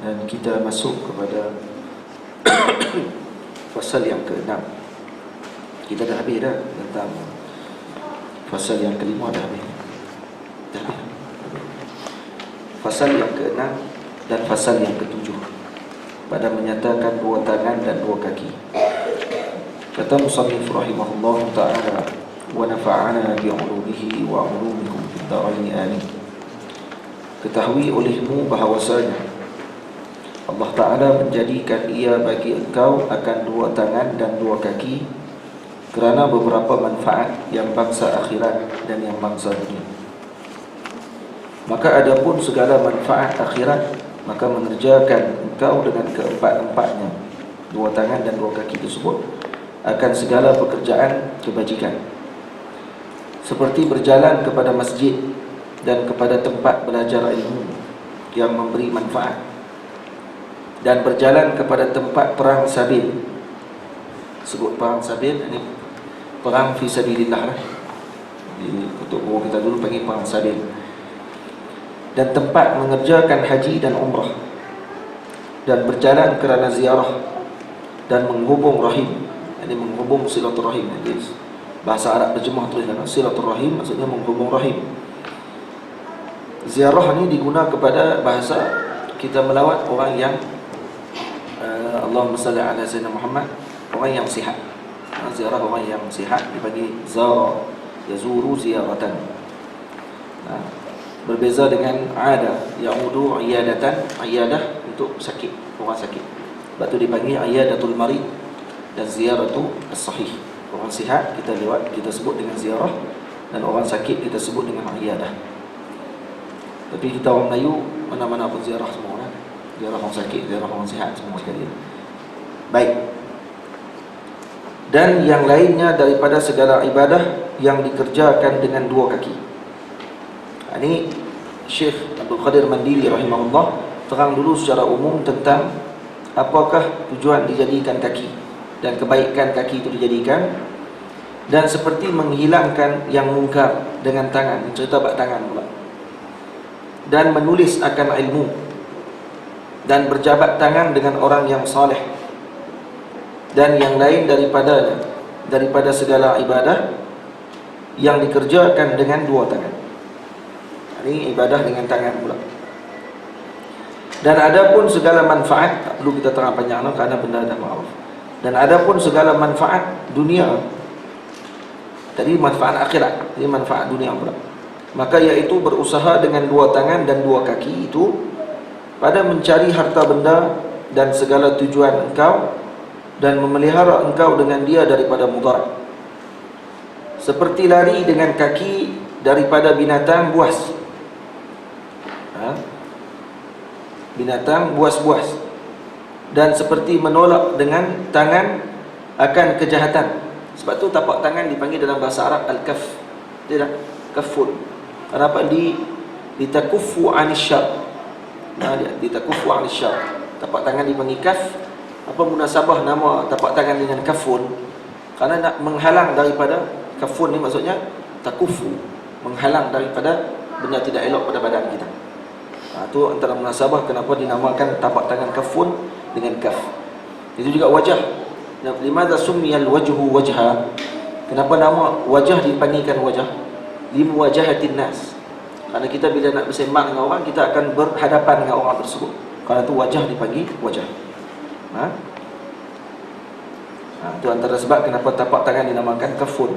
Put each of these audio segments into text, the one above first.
Dan kita masuk kepada fasal yang ke-6. Kita dah habis dah tentang fasal yang ke-5 dah habis. Dah habis. Fasal yang ke-6 dan fasal yang ke-7 pada menyatakan dua tangan dan dua kaki. Kata musannif rahimahullah ta'ala, wa nafa'ana bi'ulumihi wa 'ulumikum fid dharain amin. Ketahui olehmu bahawasanya Allah Ta'ala menjadikan ia bagi engkau akan dua tangan dan dua kaki kerana beberapa manfaat yang bangsa akhirat dan yang bangsa dunia. Maka adapun segala manfaat akhirat, maka mengerjakan engkau dengan keempat-empatnya, dua tangan dan dua kaki tersebut, akan segala pekerjaan kebajikan, seperti berjalan kepada masjid dan kepada tempat belajar ilmu yang memberi manfaat, dan berjalan kepada tempat perang sabil. Sebut perang sabil, ini perang fi sabilillah lah. Untuk guru kita dulu panggil perang sabil. Dan tempat mengerjakan haji dan umrah, dan berjalan kerana ziarah dan menghubung rahim. Ini menghubung silaturahim. Bahasa Arab terjemah tuliskan silaturahim, maksudnya menghubung rahim. Ziarah ni diguna kepada bahasa kita melawat orang yang Allahumma salli ala sayyidina Muhammad, orang yang sihat. Ziarah orang yang sihat dipanggil zara, yazuru ziyaratan. Berbeza dengan ada, ya'udu iyadatan, iyadah untuk sakit, orang sakit. Sebab tu dipanggil iyadatul marid dan ziyaratu as-sahih. Orang sihat kita lewat, kita sebut dengan ziarah, dan orang sakit kita sebut dengan iyadah. Tapi kita orang Melayu mana-mana pun ziarah semua kan. Ziarah orang sakit, ziarah orang sihat semua sekali. Baik. Dan yang lainnya daripada segala ibadah yang dikerjakan dengan dua kaki. Ini Syekh Abdul Qadir Mandili rahimahullah terang dulu secara umum tentang apakah tujuan dijadikan kaki dan kebaikan kaki itu dijadikan, dan seperti menghilangkan yang mungkar dengan tangan, cerita bab tangan pula, dan menulis akan ilmu, dan berjabat tangan dengan orang yang saleh, dan yang lain daripada segala ibadah yang dikerjakan dengan dua tangan. Ini ibadah dengan tangan pula. Dan adapun segala manfaat, tak perlu kita terang panjang kerana benda dah maaf. Dan adapun segala manfaat dunia, tadi manfaat akhirat, ini manfaat dunia pula, maka iaitu berusaha dengan dua tangan dan dua kaki itu pada mencari harta benda dan segala tujuan engkau, dan memelihara engkau dengan dia daripada mudarat, seperti lari dengan kaki daripada binatang buas. Binatang buas-buas, dan seperti menolak dengan tangan akan kejahatan. Sebab tu tapak tangan dipanggil dalam bahasa Arab al-kaf. Dia dah kafun. Kenapa? Ditakuffu 'anil syarr. Ditakuffu 'anil syarr. Tapak tangan dipanggil kaf. Apa munasabah nama tapak tangan dengan kafun? Kerana nak menghalang daripada, kafun ni maksudnya takufu, menghalang daripada benda tidak elok pada badan kita. Itu antara munasabah kenapa dinamakan tapak tangan kafun dengan kaf. Itu juga wajah. Limadha summiyal wajhu wajha? Kenapa nama wajah dipanggilkan wajah? Limuwajahatin nas. Kerana kita bila nak bersembang dengan orang, kita akan berhadapan dengan orang tersebut. Kerana itu wajah dipanggil wajah. Itu antara sebab kenapa tapak tangan dinamakan kafun.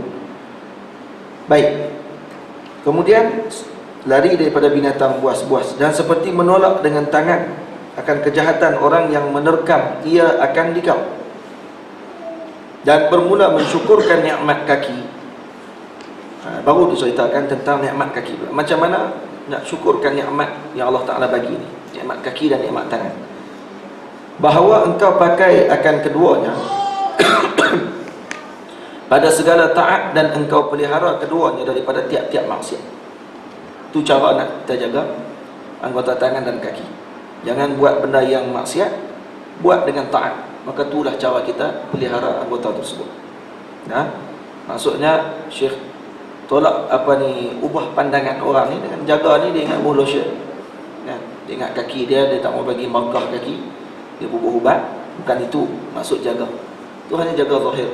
Baik. Kemudian lari daripada binatang buas-buas, dan seperti menolak dengan tangan akan kejahatan orang yang menerkam ia akan dikau, dan bermula mensyukurkan nikmat kaki. Baru diceritakan tentang nikmat kaki. Macam mana nak syukurkan nikmat yang Allah Ta'ala bagi ni, nikmat kaki dan nikmat tangan. Bahawa engkau pakai akan keduanya pada segala taat, dan engkau pelihara keduanya daripada tiap-tiap maksiat. Itu cara nak kita jaga anggota tangan dan kaki. Jangan buat benda yang maksiat, buat dengan taat. Maka itulah cara kita pelihara anggota tersebut. Maksudnya Syekh tolak ubah pandangan orang ni dengan jaga ni dia ingat lotion. Tengok kaki dia, dia tak mau bagi markah kaki, dia bubuh ubat. Bukan itu maksud jaga. Itu hanya jaga zahir.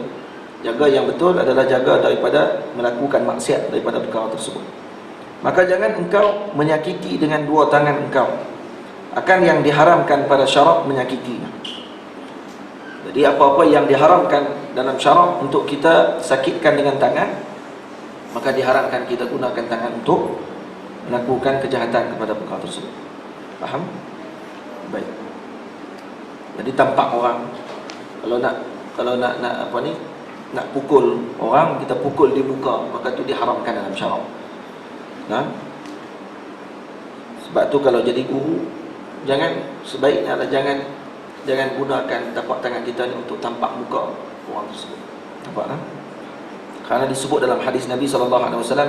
Jaga yang betul adalah jaga daripada melakukan maksiat daripada perkara tersebut. Maka jangan engkau menyakiti dengan dua tangan engkau akan yang diharamkan pada syarak menyakitinya. Jadi apa-apa yang diharamkan dalam syarak untuk kita sakitkan dengan tangan, maka diharamkan kita gunakan tangan untuk melakukan kejahatan kepada perkara tersebut. Faham? Baik. Jadi tampak orang, kalau nak apa ni, nak pukul orang, kita pukul di muka, maka itu diharamkan dalam syarak. Nah, sebab tu kalau jadi guru, sebaiknya jangan gunakan tapak tangan kita ni untuk tampak muka orang tersebut. Nampak tak? Kerana disebut dalam hadis Nabi SAW,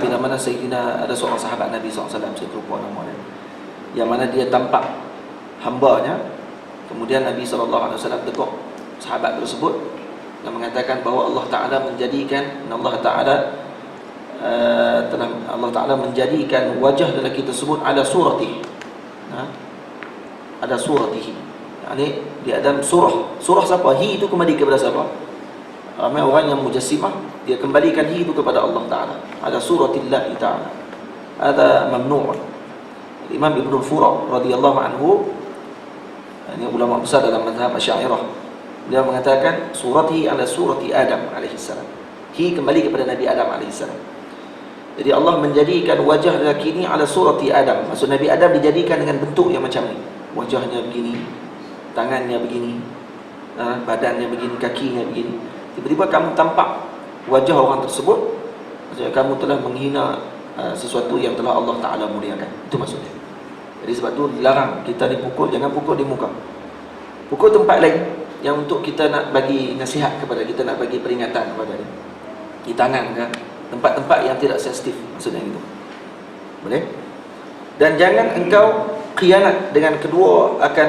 bila mana Sayyidina, ada seorang sahabat Nabi SAW, saya terlupa nama dia, yang mana dia tampak hambanya. Kemudian Nabi SAW tekuk sahabat tersebut dan mengatakan bahawa Allah Ta'ala menjadikan Allah Ta'ala menjadikan wajah lelaki tersebut ada suratihi, ada suratihi. Yani dia ada surah siapa? Hi itu kembali kepada siapa? Ramai orang yang mujassimah, dia kembalikan hi itu kepada Allah Ta'ala. Ada suratillah Ta'ala. Ada mamnu'. Imam Ibn Fura radhiyallahu anhu, ini ulama besar dalam mazhab Asy'ariyah, dia mengatakan surati ala surati Adam alaihissalam. Hi kembali kepada Nabi Adam alaihissalam. Jadi Allah menjadikan wajah lelaki ini ala surati Adam. Maksud Nabi Adam dijadikan dengan bentuk yang macam ni. Wajahnya begini, tangannya begini, badannya begini, kakinya begini. Tiba-tiba kamu tampak wajah orang tersebut, maksudnya kamu telah menghina sesuatu yang telah Allah Ta'ala muliakan. Itu maksudnya. Jadi sebab tu dilarang kita dipukul, jangan pukul di muka. Pukul tempat lain yang untuk kita nak bagi nasihat kepada kita, nak bagi peringatan kepada dia. Di tangan kan, tempat-tempat yang tidak sensitif, maksudnya gitu. Boleh? Dan jangan engkau khianat dengan kedua akan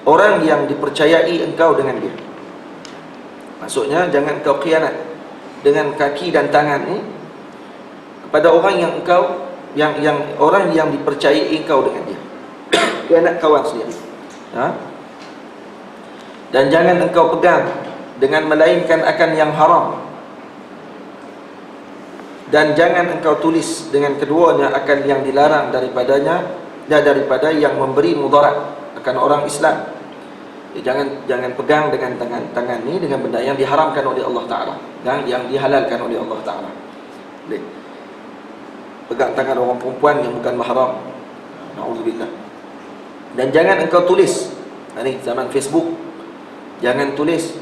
orang yang dipercayai engkau dengan dia. Maksudnya jangan engkau khianat dengan kaki dan tangan ni kepada orang yang engkau yang orang yang dipercayai engkau dengan dia. Khianat kawan sendiri. Dan jangan engkau pegang dengan melainkan akan yang haram. Dan jangan engkau tulis dengan keduanya akan yang dilarang daripadanya dan daripada yang memberi mudarat akan orang Islam. Jangan pegang dengan tangan ni dengan benda yang diharamkan oleh Allah Ta'ala, yang dihalalkan oleh Allah Ta'ala. Boleh pegang tangan orang perempuan yang bukan mahram, na'udzubillah. Dan jangan engkau tulis, ini zaman Facebook, jangan tulis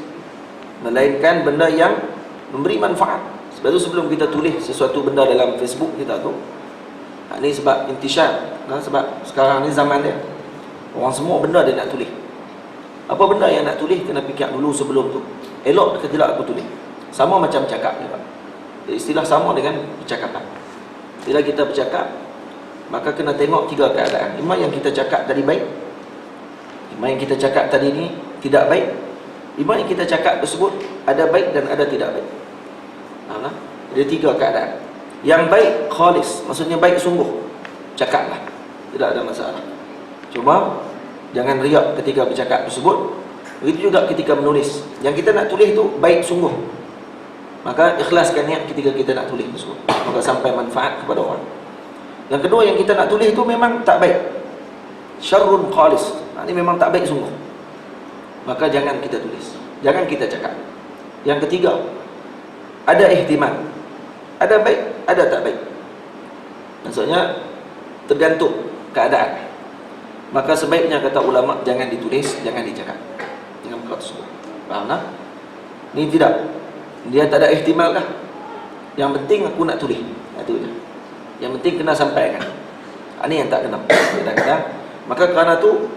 melainkan benda yang memberi manfaat. Sebab tu sebelum kita tulis sesuatu benda dalam Facebook kita tu, ini sebab intishar, sebab sekarang ni zaman dia, orang semua benda dia nak tulis. Apa benda yang nak tulis, kena fikir dulu sebelum tu, elok ke tidak aku tulis. Sama macam cakap juga, istilah sama dengan percakapan. Bila kita bercakap, maka kena tengok tiga keadaan. Lima yang kita cakap tadi baik, lima yang kita cakap tadi ni tidak baik, lima yang kita cakap tersebut ada baik dan ada tidak baik. Ada tiga keadaan. Yang baik khalis, maksudnya baik sungguh, cakaplah, tidak ada masalah. Cuma jangan riak ketika bercakap tersebut. Begitu juga ketika menulis. Yang kita nak tulis tu baik sungguh, maka ikhlaskan niat ketika kita nak tulis tersebut, maka sampai manfaat kepada orang. Yang kedua, yang kita nak tulis tu memang tak baik, syarrun khalis, ini memang tak baik sungguh, maka jangan kita tulis, jangan kita cakap. Yang ketiga, ada ihtimal, ada baik, ada tak baik. Maksudnya tergantung keadaan. Maka sebaiknya kata ulama jangan ditulis, jangan dicakap dengan perkara tersebut. Faham tak? Ini tidak, dia tak ada ihtimal lah. Yang penting aku nak tulis, itu je. Yang penting kena sampaikan. Ini yang tak kena kadang-kadang. Maka kerana tu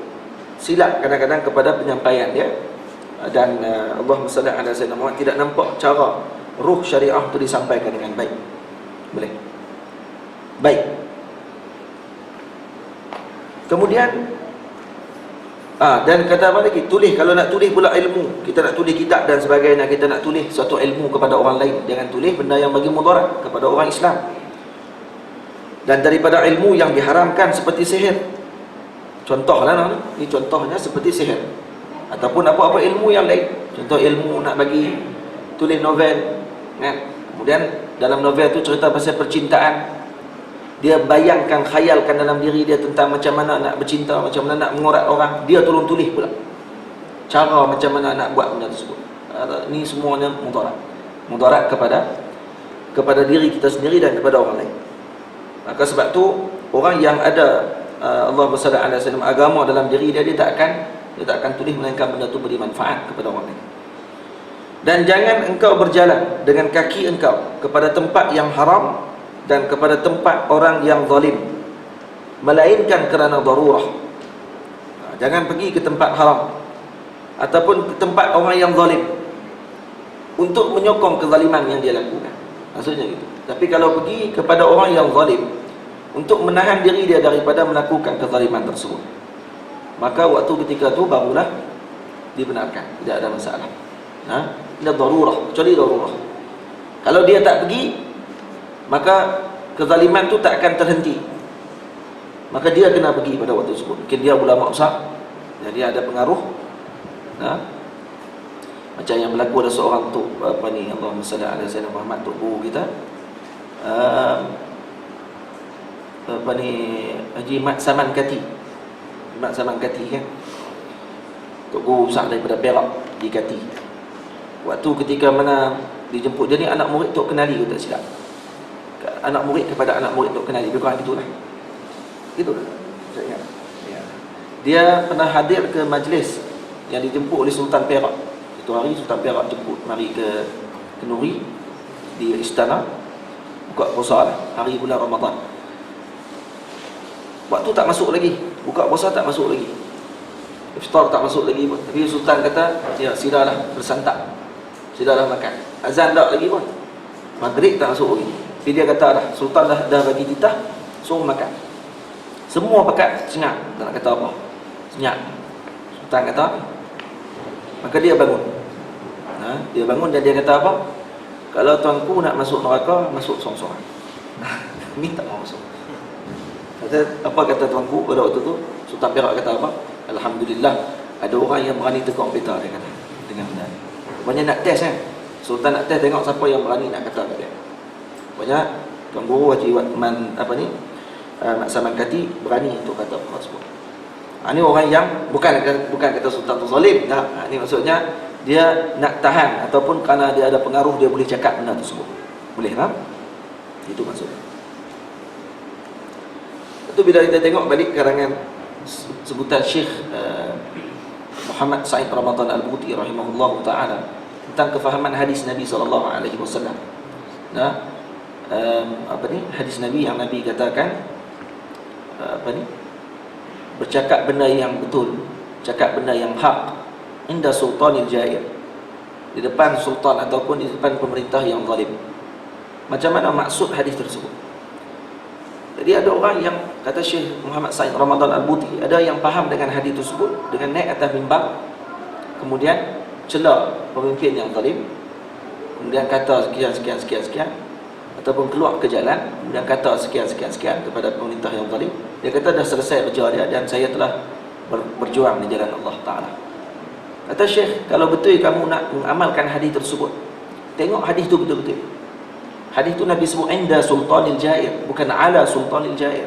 silap kadang-kadang kepada penyampaian dia. Dan Allahumma salli ala sayyidina Muhammad, tidak nampak cara ruh syariah itu disampaikan dengan baik. Boleh? Baik. Kemudian dan kata apa lagi? Tulis, kalau nak tulis pula ilmu, kita nak tulis kitab dan sebagainya, kita nak tulis suatu ilmu kepada orang lain, jangan tulis benda yang bagi mudarat kepada orang Islam. Dan daripada ilmu yang diharamkan seperti sihir, Contohlah ni contohnya seperti sihir ataupun apa-apa ilmu yang lain. Contoh ilmu nak bagi tulis novel kan. Kemudian dalam novel tu cerita pasal percintaan. Dia bayangkan, khayalkan dalam diri dia tentang macam mana nak bercinta, macam mana nak mengorat orang. Dia tolong tulis pula cara macam mana nak buat benda tersebut. Ni semuanya mudarat kepada diri kita sendiri dan kepada orang lain. Maka sebab tu orang yang ada Allahumma salli ala sayyidina agama dalam diri dia, dia tak akan tulis melainkan benda tu beri manfaat kepada orang lain. Dan jangan engkau berjalan dengan kaki engkau kepada tempat yang haram dan kepada tempat orang yang zalim, melainkan kerana darurah. Jangan pergi ke tempat haram ataupun ke tempat orang yang zalim untuk menyokong kezaliman yang dia lakukan. Maksudnya gitu. Tapi kalau pergi kepada orang yang zalim untuk menahan diri dia daripada melakukan kezaliman tersebut, maka waktu ketika tu barulah dibenarkan, tidak ada masalah. Ini darurah, kecuali darurah. Kalau dia tak pergi, maka kezaliman tu tak akan terhenti. Maka dia kena pergi pada waktu tersebut. Mungkin dia ulama besar, jadi ada pengaruh. Macam yang berlaku ada seorang tu Allahumma salli ala sayyidina Muhammad, tu guru kita, Haji Mat Saman Kati. Mat Saman Kati kan, tok guru besar daripada Perak di Kati. Waktu ketika mana dijemput dia ni, anak murid Tok Kenali, tu tak silap, anak murid kepada anak murid Tok Kenali, lebih kurang gitulah. Gitulah saya ingat. Ya. Dia pernah hadir ke majlis yang dijemput oleh Sultan Perak. Itu hari Sultan Perak jemput mari ke Nuri di istana, buka puasa lah, hari bulan Ramadan. Waktu tak masuk lagi, buka puasa tak masuk lagi, iftar tak masuk lagi pun. Tapi Sultan kata, ya silalah bersantap, silalah makan. Azan tak lagi pun, maghrib tak masuk lagi. Tapi dia kata dah, Sultan dah bagi titah, suruh makan. Semua pakat senyap, tak nak kata apa, senyap. Sultan kata, maka dia bangun. Dia bangun dan dia kata apa? Kalau tuanku nak masuk neraka, masuk sorang-sorang. Ni tak mau masuk. Apa kata tuanku pada waktu tu? Sultan Perak kata apa? Alhamdulillah, ada orang yang berani tekuk peta, dia kata, dengan benar. Banyak nak test kan? Sultan nak test tengok siapa yang berani nak kata kat dia. Banyak tuan guru Haji Mat Saman Kati berani untuk kata apa tersebut. Ini orang yang bukan kata Sultan tu zalim. Ini maksudnya dia nak tahan, ataupun kerana dia ada pengaruh, dia boleh cakap benda tersebut. Boleh tak? Itu maksudnya. Itu bila kita tengok balik karangan sebutan Syekh Muhammad Said Ramadan Al-Buti rahimahullah ta'ala tentang kefahaman hadis Nabi SAW. Hadis Nabi yang Nabi katakan bercakap benda yang betul, cakap benda yang hak inda sultanil jair, di depan sultan ataupun di depan pemerintah yang zalim. Macam mana maksud hadis tersebut? Jadi ada orang yang kata Syekh Muhammad Said Ramadan Al-Buti, ada yang faham dengan hadis tersebut dengan naik atas mimbar, kemudian cela pemimpin yang zalim, kemudian kata sekian, ataupun keluar ke jalan, kemudian kata sekian kepada pemerintah yang zalim. Dia kata dah selesai kerja dia dan saya telah berjuang di jalan Allah Ta'ala. Kata Syekh, kalau betul kamu nak mengamalkan hadis tersebut, tengok hadis tu betul-betul. Hadis tu Nabi sebut inda sultanil jair, bukan ala sultanil jair.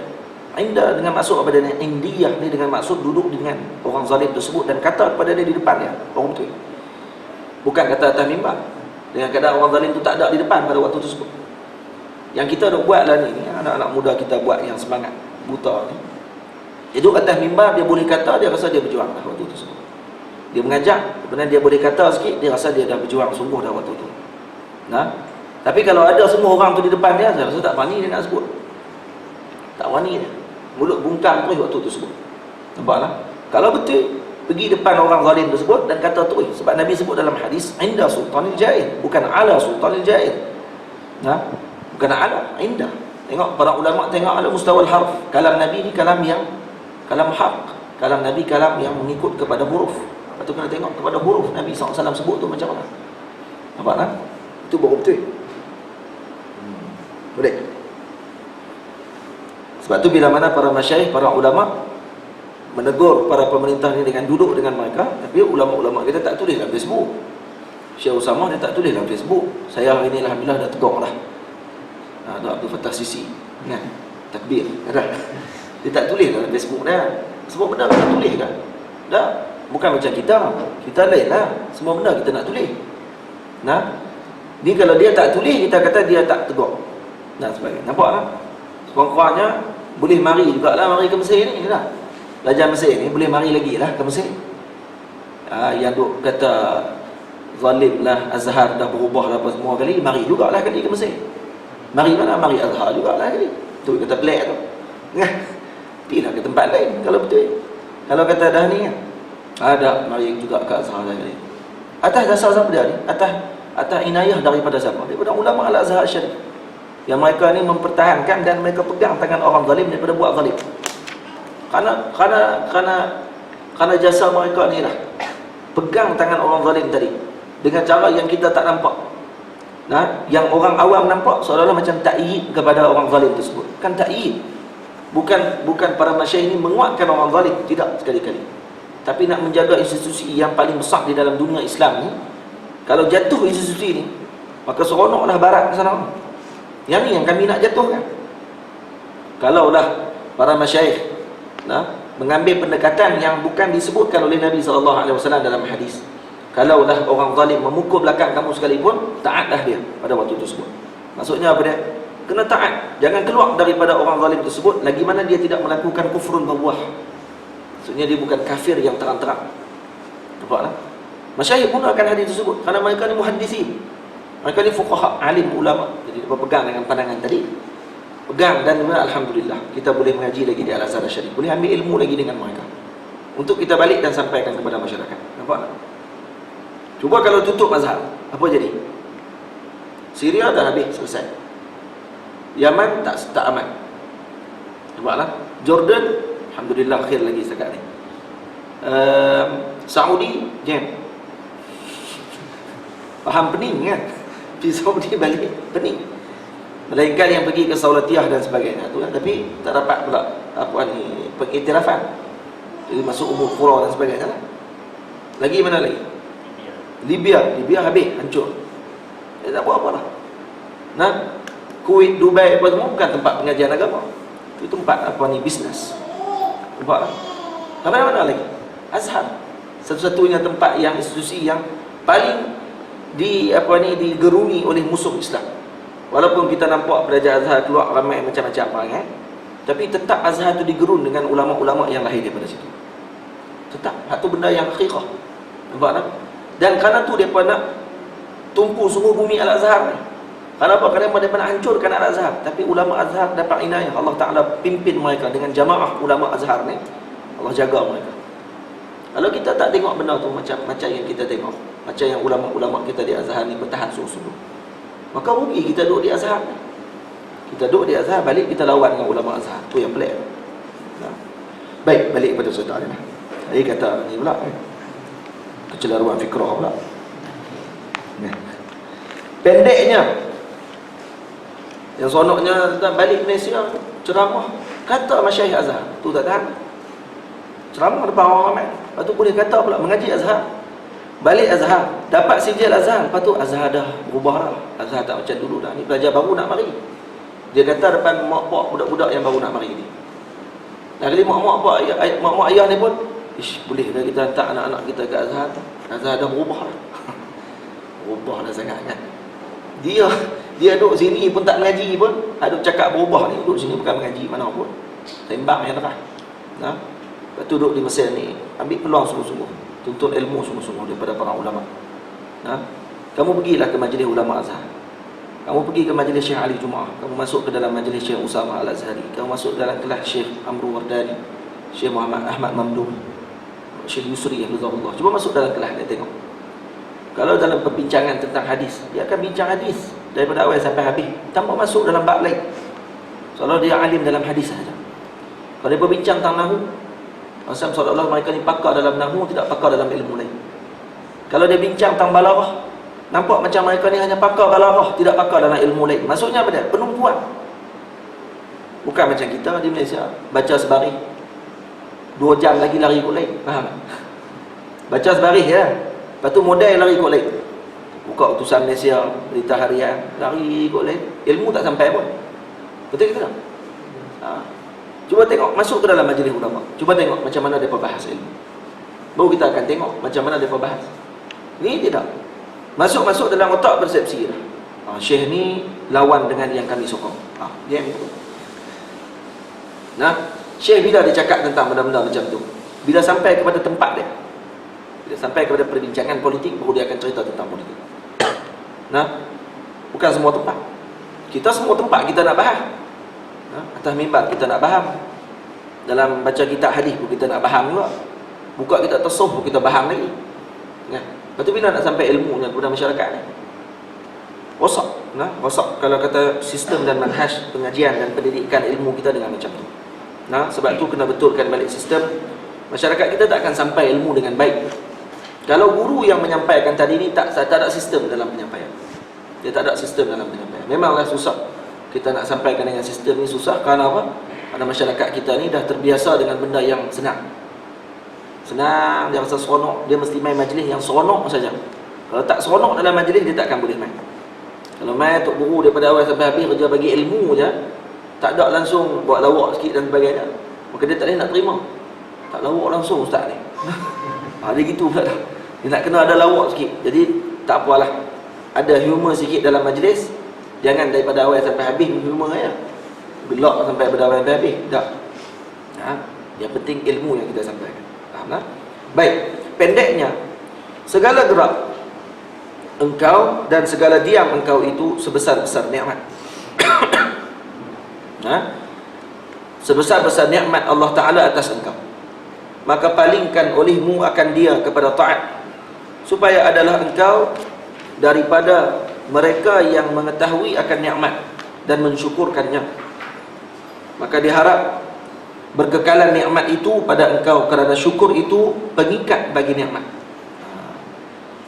Inda dengan maksud apa dia? Indiyah ni dengan maksud duduk dengan orang zalim tersebut dan kata kepada dia di depan dia, orang betul. Bukan kata atas mimbar. Dengan keadaan orang zalim tu tak ada di depan pada waktu tersebut. Yang kita dah buat lah ni, anak-anak muda kita buat yang semangat buta ni. Itu atas mimbar dia boleh kata, dia rasa dia berjuang dah waktu tersebut. Dia mengajak, sebenarnya dia boleh kata sikit, dia rasa dia dah berjuang sungguh dah waktu tu. Tapi kalau ada semua orang tu di depan dia, saya rasa tak berani dia nak sebut. Tak berani dia. Mulut bungkam terus waktu tu sebut. Nampaklah. Kalau betul pergi depan orang zalim tersebut dan kata terus, sebab Nabi sebut dalam hadis inda sultanil jair, bukan ala sultanil jair. Bukan ala, inda. Tengok para ulama tengok ala mustawal harf. Kalam Nabi ni kalam haq. Kalam Nabi kalam yang mengikut kepada huruf. Lepas tu kena tengok kepada huruf Nabi SAW sebut tu macam mana. Nampak tak? Itu baru betul. Boleh. Sebab tu bila mana para masyayikh, para ulama menegur para pemerintah ni dengan duduk dengan mereka, tapi ulama-ulama kita tak tulis dalam Facebook. Syekh Usamah dia tak tulis dalam Facebook. Saya hari ni alhamdulillah dah tegur lah. Ada Abdul Fattah Sisi kan, takbir ada. Dia tak tulis dalam Facebook dia. Semua benda kita tulis kan. Tak, bukan macam kita lain lah. Semua benda kita nak tulis. Nah, ni kalau dia tak tulis, kita kata dia tak tegur dan sebagainya. Nampak lah, sekurang-kurangnya boleh mari jugalah, mari ke Mesir ni lah. Belajar Mesir ni boleh mari lagi lah ke Mesir. Yang duk kata zalim lah, Azhar dah berubah lah apa semua kali, mari jugalah kali ke Mesir. Mari mana? Mari Azhar jugalah kali. Tu kata pelik tu. Pergilah ke tempat lain kalau betul. Kalau kata dah ni kan, ada mari juga ke Azhar kali. Atas dasar siapa dia ni? Atas inayah daripada siapa? Daripada ulama Al-Azhar Syarif. Yang mereka ni mempertahankan dan mereka pegang tangan orang zalim daripada buat zalim. Kerana jasa mereka ni lah, pegang tangan orang zalim tadi dengan cara yang kita tak nampak. Nah, yang orang awam nampak seolah-olah macam takyid kepada orang zalim tersebut. Kan takyid. Bukan para masyayikh ini menguatkan orang zalim, tidak sekali-kali. Tapi nak menjaga institusi yang paling besar di dalam dunia Islam ni. Kalau jatuh institusi ni, maka seronoklah barat ke sana. Yang ni yang kami nak jatuhkan. Kalaulah para masyayikh mengambil pendekatan yang bukan disebutkan oleh Nabi SAW dalam hadis. Kalaulah orang zalim memukul belakang kamu sekalipun, taatlah dia pada waktu tersebut. Maksudnya apa dia? Kena taat. Jangan keluar daripada orang zalim tersebut lagi mana dia tidak melakukan kufrun bawah. Maksudnya dia bukan kafir yang terang-terang. Nampaklah. Masyayikh gunakan hadis tersebut kerana mereka ni muhaddisin. Mereka ni fuqaha, alim, ulama. Jadi dia berpegang dengan pandangan tadi. Pegang dan alhamdulillah kita boleh mengaji lagi di Al-Azhar Syarif. Boleh ambil ilmu lagi dengan mereka. Untuk kita balik dan sampaikan kepada masyarakat. Nampak tak? Cuba kalau tutup mazhab, apa jadi? Syria dah habis, selesai. Yaman tak aman. Nampaklah. Jordan alhamdulillah khair lagi setakat ni. Saudi jam. Faham pening kan? Pergi Saudi balik pening. Melainkan yang pergi ke Saulatiyah dan sebagainya tu kan, tapi tak dapat pula pengiktirafan. Jadi masuk umur qura dan sebagainya lah. Lagi mana lagi? Libya habis, hancur. Tak buat apa lah. Nah, Kuwait, Dubai apa semua bukan tempat pengajian agama. Itu tempat bisnes. Nampak lah. Sampai mana lagi? Azhar. Satu-satunya tempat yang institusi yang paling digeruni oleh musuh Islam. Walaupun kita nampak pelajar Azhar keluar ramai macam-macam orang tapi tetap Azhar tu digerun dengan ulama-ulama yang lahir daripada situ. Tetap. Itu benda yang hakikat. Nampak tak? Dan kerana tu mereka nak tumpu sungguh bumi Al-Azhar ni. Kenapa? Kerana mereka nak hancurkan Al-Azhar. Tapi ulama Azhar dapat inayah. Allah Ta'ala pimpin mereka dengan jamaah ulama Azhar ni. Allah jaga mereka. Kalau kita tak tengok benda tu macam yang kita tengok, macam yang ulama-ulama kita di Azhar ni bertahan sungguh-sungguh, maka rugi kita duduk di Azhar. Kita duduk di Azhar, balik kita lawan dengan ulama Azhar. Tu yang pelik. Baik, balik kepada saudara ni. Tadi kata ni pula kecelaruan fikrah pula. Pendeknya, yang sonoknya balik Malaysia ceramah, kata masyayikh Azhar tu tak tahan. Ceramah depan orang ramai, lepas tu boleh kata pula mengaji Azhar. Balik Azhar, dapat sijil Azhar, lepas tu Azhar dah berubah lah. Azhar tak macam dulu dah. Ni pelajar baru nak mari. Dia kata depan mak-mak budak-budak yang baru nak mari ni. Dah kali mak-mak ayah ni pun, boleh dah kita hantar anak-anak kita ke Azhar tu. Azhar dah berubah lah. Berubah dah sangat kan. Dia duduk sini pun tak mengaji pun, duduk cakap berubah ni, duduk sini bukan mengaji mana pun. Tembak yang terah. Nah, lepas tu duduk di Mesir ni, ambil peluang sungguh-sungguh, tuntut ilmu sungguh-sungguh daripada para ulama. Nah, kamu pergilah ke majlis ulama Azhar. Kamu pergi ke majlis Syekh Ali Jumaah. Kamu masuk ke dalam majlis Syekh Usamah Al-Azhari. Kamu masuk dalam kelas Syekh Amru Wardani, Syekh Muhammad Ahmad Mamdun, Syekh Yusri Hafizahullah. Cuba masuk dalam kelas dia tengok. Kalau dalam perbincangan tentang hadis, dia akan bincang hadis daripada awal sampai habis, tanpa masuk dalam bab lain. Soalnya dia alim dalam hadis saja. Kalau dia berbincang tentang nahwu, Rasul sallallahu mereka ni pakar dalam nahwu, tidak pakar dalam ilmu lain. Kalau dia bincang tentang balaghah, nampak macam mereka ni hanya pakar balaghah, tidak pakar dalam ilmu lain. Maksudnya apa dia? Penumpuan. Bukan macam kita di Malaysia, baca sebaring. 2 jam lagi lari kot lain. Faham? Baca sebaris ya. Lepas tu modal lari kot lain. Buka Utusan Malaysia, Berita Harian, lari kot lain. Ilmu tak sampai pun. Betul ke tak? Cuba tengok, masuk ke dalam majlis ulama. Cuba tengok macam mana mereka bahas ilmu. Baru kita akan tengok macam mana mereka bahas. Ni tidak. Masuk dalam otak persepsi. Syekh ni lawan dengan yang kami sokong. Dia yang itu. Nah, Syekh bila dia cakap tentang benda-benda macam tu, bila sampai kepada tempat dia, bila sampai kepada perbincangan politik, baru dia akan cerita tentang politik. Nah, bukan semua tempat. Kita semua tempat kita nak bahas. Atas mimbar kita nak faham. Dalam baca kitab hadis pun kita nak faham juga. Buka kitab tasawuf pun kita faham lagi. Lepas tu bila nak sampai ilmunya kepada masyarakat ni, rosak. Rosak kalau kata sistem dan manhaj pengajian dan pendidikan ilmu kita dengan macam tu. Sebab tu kena betulkan balik sistem. Masyarakat kita tak akan sampai ilmu dengan baik kalau guru yang menyampaikan tadi ni tak ada sistem dalam penyampaian. Dia tak ada sistem dalam penyampaian. Memanglah susah kita nak sampaikan dengan sistem ni, susah. Kerana apa? Kerana masyarakat kita ni dah terbiasa dengan benda yang senang. Dia rasa seronok, dia mesti main majlis yang seronok saja. Kalau tak seronok dalam majlis, dia tak akan boleh main. Kalau main tok guru daripada awal sampai habis kerja bagi ilmu je, tak ada langsung buat lawak sikit dan sebagainya, maka dia tak boleh nak terima. Tak lawak langsung ustaz ni. Dia gitu pula dah. Dia nak kena ada lawak sikit. Jadi tak apalah, ada humor sikit dalam majlis. Jangan daripada awal sampai habis humor ya. Gelak sampai daripada awal sampai habis. Tak. Yang penting ilmu yang kita sampaikan. Faham tak? Baik, pendeknya, segala gerak engkau dan segala diam engkau itu sebesar-besar nikmat. Sebesar-besar nikmat Allah Ta'ala atas engkau. Maka palingkan olehmu akan dia kepada taat, supaya adalah engkau daripada mereka yang mengetahui akan nikmat dan mensyukurkannya. Maka diharap berkekalan nikmat itu pada engkau, kerana syukur itu pengikat bagi nikmat.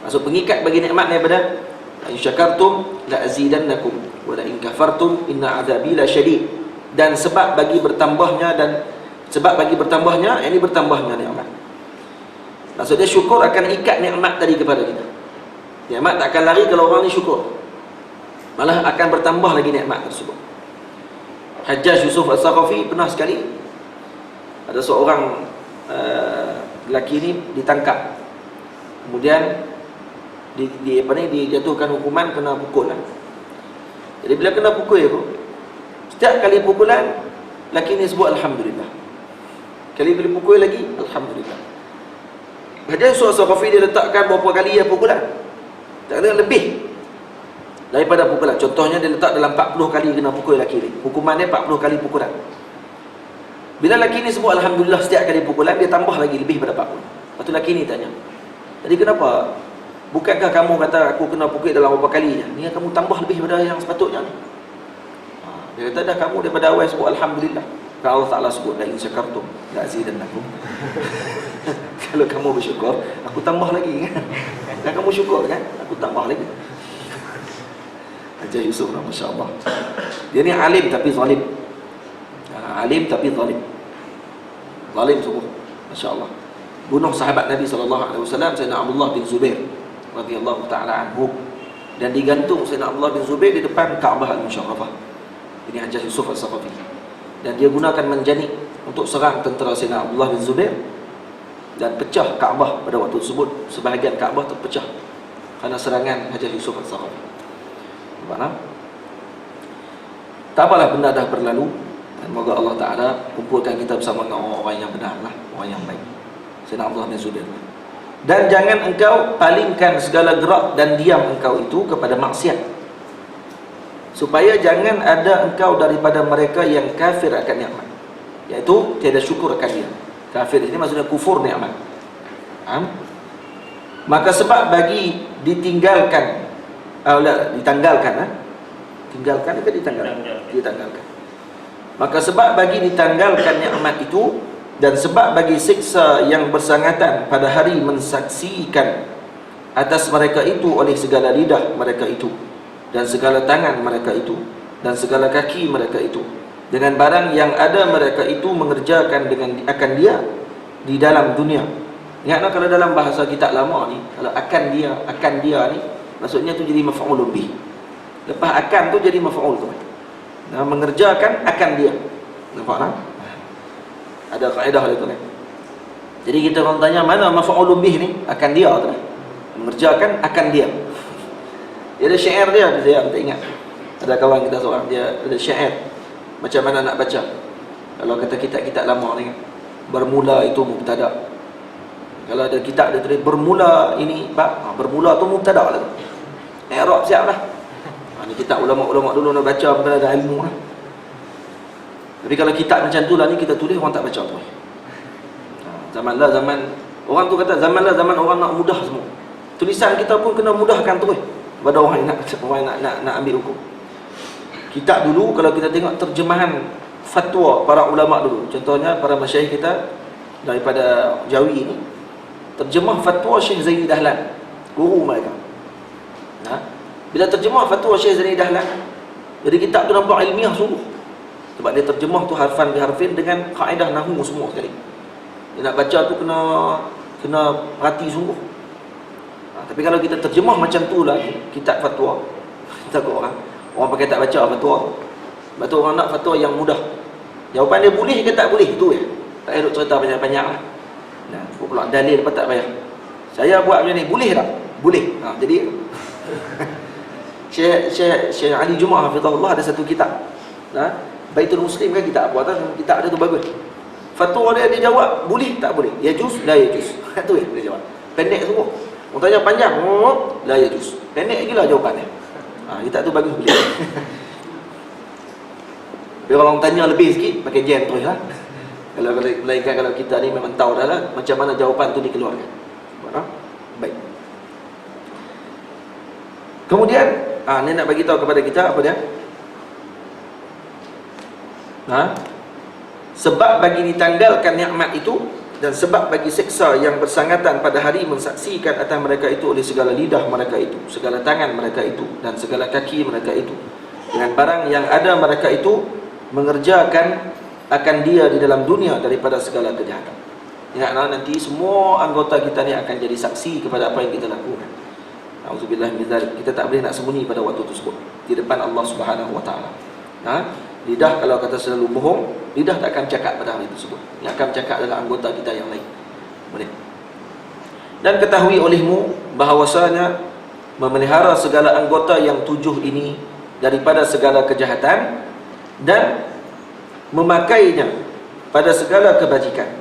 Maksud pengikat bagi nikmat daripada in syakartum la azidannakum wa la in kafartum inna azabi la syadid. Dan sebab bagi bertambahnya ini bertambahnya nikmat. Maksudnya syukur akan ikat nikmat tadi kepada kita. Nikmat tak akan lari kalau orang ni syukur, malah akan bertambah lagi nikmat tersebut. Hajjaj Yusuf Al-Saqafi pernah sekali ada seorang lelaki ni ditangkap, kemudian dijatuhkan hukuman kena pukul lah. Jadi bila kena pukul tu, setiap kali pukulan lelaki ni sebut Alhamdulillah. Kali bila pukul lagi Alhamdulillah. Hajjaj Yusuf Al-Saqafi dia letakkan berapa kali pukulan, tak ada lebih daripada pukulan. Contohnya dia letak dalam 40 kali kena pukul lelaki ni. Hukuman dia 40 kali pukulan. Bila lelaki ni sebut Alhamdulillah setiap kali pukulan, dia tambah lagi lebih pada 40. Lepas tu lelaki ni tanya, jadi kenapa? Bukankah kamu kata aku kena pukul dalam berapa kali je? Ni kamu tambah lebih daripada yang sepatutnya ni. Dia kata dah kamu daripada awal sebut Alhamdulillah. Kalau Allah Ta'ala sebut la in syakartum la azidannakum. Kalau kamu bersyukur, aku tambah lagi kan. Dan kamu syukur kan, aku tambah lagi. Hajjaj Yusuf lah, Masya Allah. Dia ni alim tapi zalim. Alim tapi zalim. Zalim sungguh, Masya Allah. Bunuh sahabat Nabi SAW, Sayyidina Abdullah bin Zubair radhiyallahu ta'ala anhu, dan digantung Sayyidina Abdullah bin Zubair di depan Kaabah Al-Musharrafah. Ini Hajjaj Yusuf Al-Saqafi. Dan dia gunakan menjanik untuk serang tentera Sayyidina Abdullah bin Zubair, dan pecah Kaabah pada waktu tersebut. Sebahagian Kaabah terpecah kerana serangan Hajjaj Yusuf Al-Saqafi. Mana? Tak apalah, benda dah berlalu, dan semoga Allah Ta'ala kumpulkan kita bersama dengan orang-orang yang benar lah, orang yang baik. Sayyidina Abdullah bin Zubair. Dan jangan engkau palingkan segala gerak dan diam engkau itu kepada maksiat, supaya jangan ada engkau daripada mereka yang kafir akan nikmat, iaitu tiada syukur akan dia. Kafir ini maksudnya kufur nikmat. Maka sebab bagi ditanggalkan maka sebab bagi ditanggalkan nikmat itu, dan sebab bagi siksa yang bersangatan pada hari mensaksikan atas mereka itu oleh segala lidah mereka itu, dan segala tangan mereka itu, dan segala kaki mereka itu, dengan barang yang ada mereka itu mengerjakan dengan akan dia, di dalam dunia. Ingatlah kalau dalam bahasa kitab lama ni, kalau akan dia ni, maksudnya tu jadi maf'ulun bih. Lepas akan tu jadi maf'ul tu. Nah, mengerjakan akan dia. Nampak tak? Ada kaedah dia tu kan. Jadi kita orang tanya mana maf'ulun bih ni? Akan dia tu. Mengerjakan akan dia. Dia ada syair dia, saya tak ingat. Ada kawan kita seorang, dia ada syair. Macam mana nak baca? Kalau kata kitab-kitab lama ni kan, bermula itu mubtada'. Kalau ada kitab dia tulis bermula ini bab, bermula tu mubtada' lah. I'rab siap lah. Ni kitab ulama-ulama dulu nak baca bukan ada ilmu lah. Tapi kalau kitab macam tu lah ni kita tulis, orang tak baca tu. Zaman orang tu kata zaman orang nak mudah semua. Tulisan kita pun kena mudahkan tu pada orang yang nak ambil hukum. Kitab dulu kalau kita tengok terjemahan fatwa para ulama dulu, contohnya para masyayikh kita daripada Jawi ni, terjemah fatwa Syekh Zaini Dahlan, guru mereka. Bila terjemah fatwa Syekh Zaini Dahlan, jadi kitab tu nampak ilmiah sungguh. Sebab dia terjemah tu harfan biharfin dengan kaedah nahwu semua sekali. Dia nak baca tu kena perhati sungguh. Tapi kalau kita terjemah macam tu lah kitab fatwa, takut orang pakai tak baca fatwa. Sebab tu orang nak fatwa yang mudah. Jawapan dia boleh ke tak boleh, tu tak payah duk cerita banyak-banyak lah. Pula dalil lepas tak payah. Saya buat macam ni, boleh tak? Boleh. Jadi Syekh Ali Jumaah hafizahullah ada satu kitab, Baitul Muslim kan, kitab apa tu, kitab dia tu bagus. Fatwa dia jawab boleh tak boleh, yajuz la yajuz. Tu dia jawab. Pendek semua. Orang tanya panjang, la yajuz. Pendek gila jawapannya. Kitab tu bagus boleh. Tapi kalau orang tanya lebih sikit, pakai jam terus lah. Melainkan kalau kita ni memang tahu dah lah macam mana jawapan tu dikeluarkan. Baik. Kemudian ni nak bagi tahu kepada kita apa dia? Sebab bagi ditanggalkan nikmat itu dan sebab bagi seksa yang bersangatan pada hari mensaksikan atas mereka itu oleh segala lidah mereka itu, segala tangan mereka itu dan segala kaki mereka itu, dengan barang yang ada mereka itu mengerjakan akan dia di dalam dunia daripada segala kejahatan. Ingatlah nanti semua anggota kita ni akan jadi saksi kepada apa yang kita lakukan. Auzubillah min dzalik. Kita tak boleh nak sembunyi pada waktu tersebut di depan Allah Subhanahu wa taala. Lidah kalau kata selalu bohong, lidah tak akan cakap pada hari tersebut. Yang akan cakap adalah anggota kita yang lain. Boleh. Dan ketahui olehmu bahawasanya memelihara segala anggota yang 7 ini daripada segala kejahatan dan memakainya pada segala kebajikan.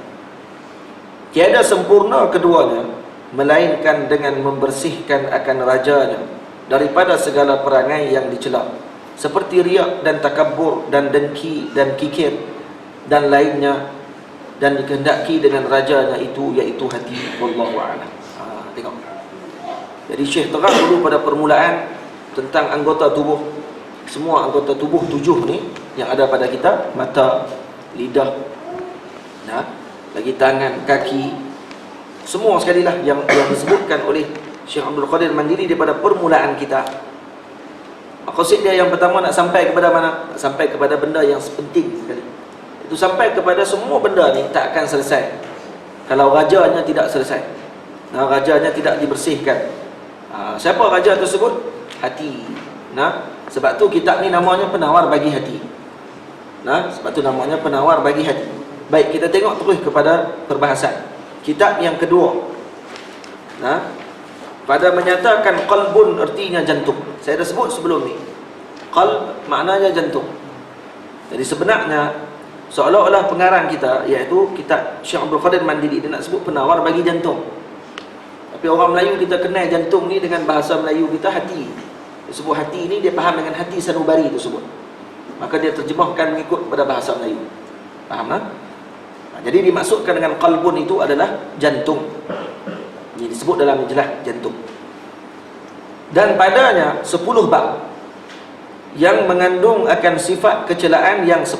Tiada sempurna keduanya melainkan dengan membersihkan akan rajanya daripada segala perangai yang dicela, seperti riak dan takabur dan dengki dan kikir dan lainnya, dan dikehendaki dengan rajanya itu iaitu hati. Wallahu a'lam. Tengok. Jadi Syekh terang dulu pada permulaan tentang anggota tubuh. Semua anggota tubuh 7 ni yang ada pada kita, mata, lidah, lagi tangan, kaki, semua sekali lah yang disebutkan oleh Syekh Abdul Qadir Mandiri daripada permulaan kita. Maksud dia yang pertama nak sampai kepada mana? Nak sampai kepada benda yang penting sekali. Itu sampai kepada semua benda ni tak akan selesai kalau rajanya tidak selesai. Rajanya tidak dibersihkan. Siapa raja tersebut? Hati. Sebab tu kitab ni namanya Penawar Bagi Hati. Sebab tu namanya Penawar Bagi Hati. Baik, kita tengok terus kepada perbahasan. Kitab yang kedua, pada menyatakan qalbun artinya jantung. Saya dah sebut sebelum ni. Qalb maknanya jantung. Jadi sebenarnya seolah-olah pengarang kita, iaitu kitab Syekh Abdul Qadir Mandiri, dia nak sebut penawar bagi jantung. Tapi orang Melayu kita kenal jantung ni dengan bahasa Melayu kita hati. Dia sebut hati ni, dia faham dengan hati sanubari tersebut. Maka dia terjemahkan mengikut pada bahasa Melayu. Faham tak? Jadi dimaksudkan dengan qalbun itu adalah jantung. Ini disebut dalam majalah jantung. Dan padanya 10 bab yang mengandung akan sifat kecelaan yang 10.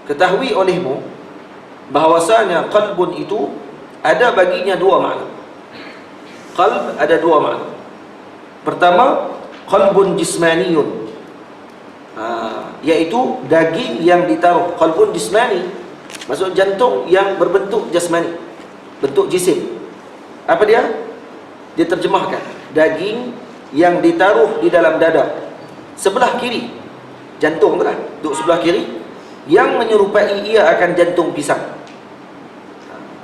Ketahui olehmu bahawasanya qalbun itu ada baginya 2 makna. Qalb ada 2 makna. Pertama, qalbun jismaniyun, iaitu daging yang ditaruh. Qalbun jismani, Maksud jantung yang berbentuk jasmani, bentuk jisim. Apa dia? Dia terjemahkan daging yang ditaruh di dalam dada sebelah kiri. Jantung tu lah, duduk sebelah kiri, yang menyerupai ia akan jantung pisang.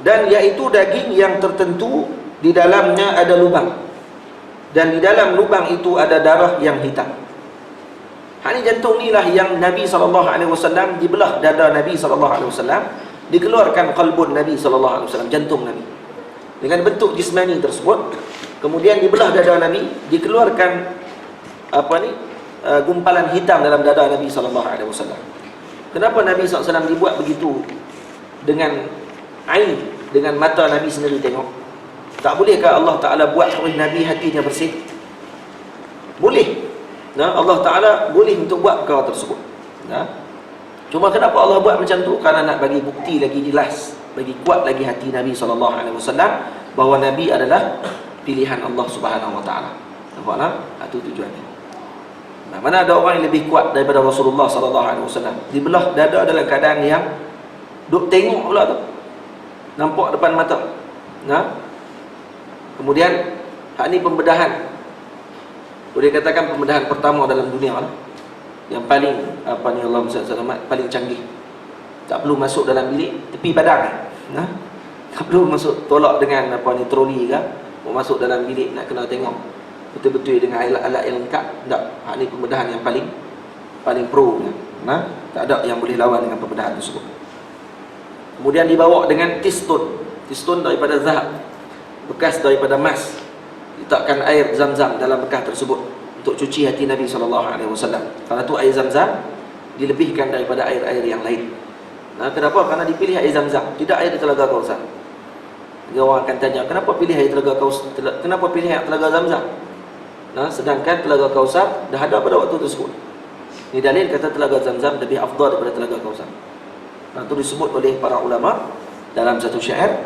Dan iaitu daging yang tertentu di dalamnya ada lubang, dan di dalam lubang itu ada darah yang hitam. Ini jantung ni lah yang Nabi SAW dibelah dada Nabi SAW, dikeluarkan qalbun Nabi SAW, jantung Nabi dengan bentuk jismani tersebut. Kemudian dibelah dada Nabi, dikeluarkan gumpalan hitam dalam dada Nabi SAW. Kenapa Nabi SAW dibuat begitu dengan ain, dengan mata Nabi sendiri tengok? Tak bolehkah Allah Ta'ala buat supaya Nabi hatinya bersih? Boleh. Allah Ta'ala boleh untuk buat perkara tersebut. Cuma kenapa Allah buat macam tu? Kerana nak bagi bukti lagi jelas, bagi kuat lagi hati Nabi SAW bahawa Nabi adalah pilihan Allah Subhanahu Wa Ta'ala. Nampak tak? Itu tujuannya. Mana ada orang yang lebih kuat daripada Rasulullah SAW? Dibelah dada dalam keadaan yang duk tengok pula tu, nampak depan mata. Kemudian hak ni pembedahan, boleh katakan pembedahan pertama dalam dunia lah, yang paling Allah SWT paling canggih. Tak perlu masuk dalam bilik, tepi padang. Tak perlu masuk tolak dengan troli ke, mau masuk dalam bilik nak kena tengok betul-betul dengan alat-alat yang lengkap. Tak. Hak ni pembedahan yang paling pro. Tak ada yang boleh lawan dengan pembedahan tersebut. Kemudian dibawa dengan tistun daripada zahab, bekas daripada emas. Letakkan air zam-zam dalam bekas tersebut untuk cuci hati Nabi SAW. Karena tu air zam-zam dilebihkan daripada air-air yang lain. Kenapa? Karena dipilih air zam-zam, tidak air di Telaga Kausar. Orang akan tanya, kenapa pilih air Telaga Kausar? Kenapa pilih air Telaga Zam-Zam? Sedangkan Telaga Kausar dah ada pada waktu tersebut. Ini dalil kata Telaga Zam-Zam lebih afdal daripada Telaga Kausar. Itu disebut oleh para ulama dalam satu syair,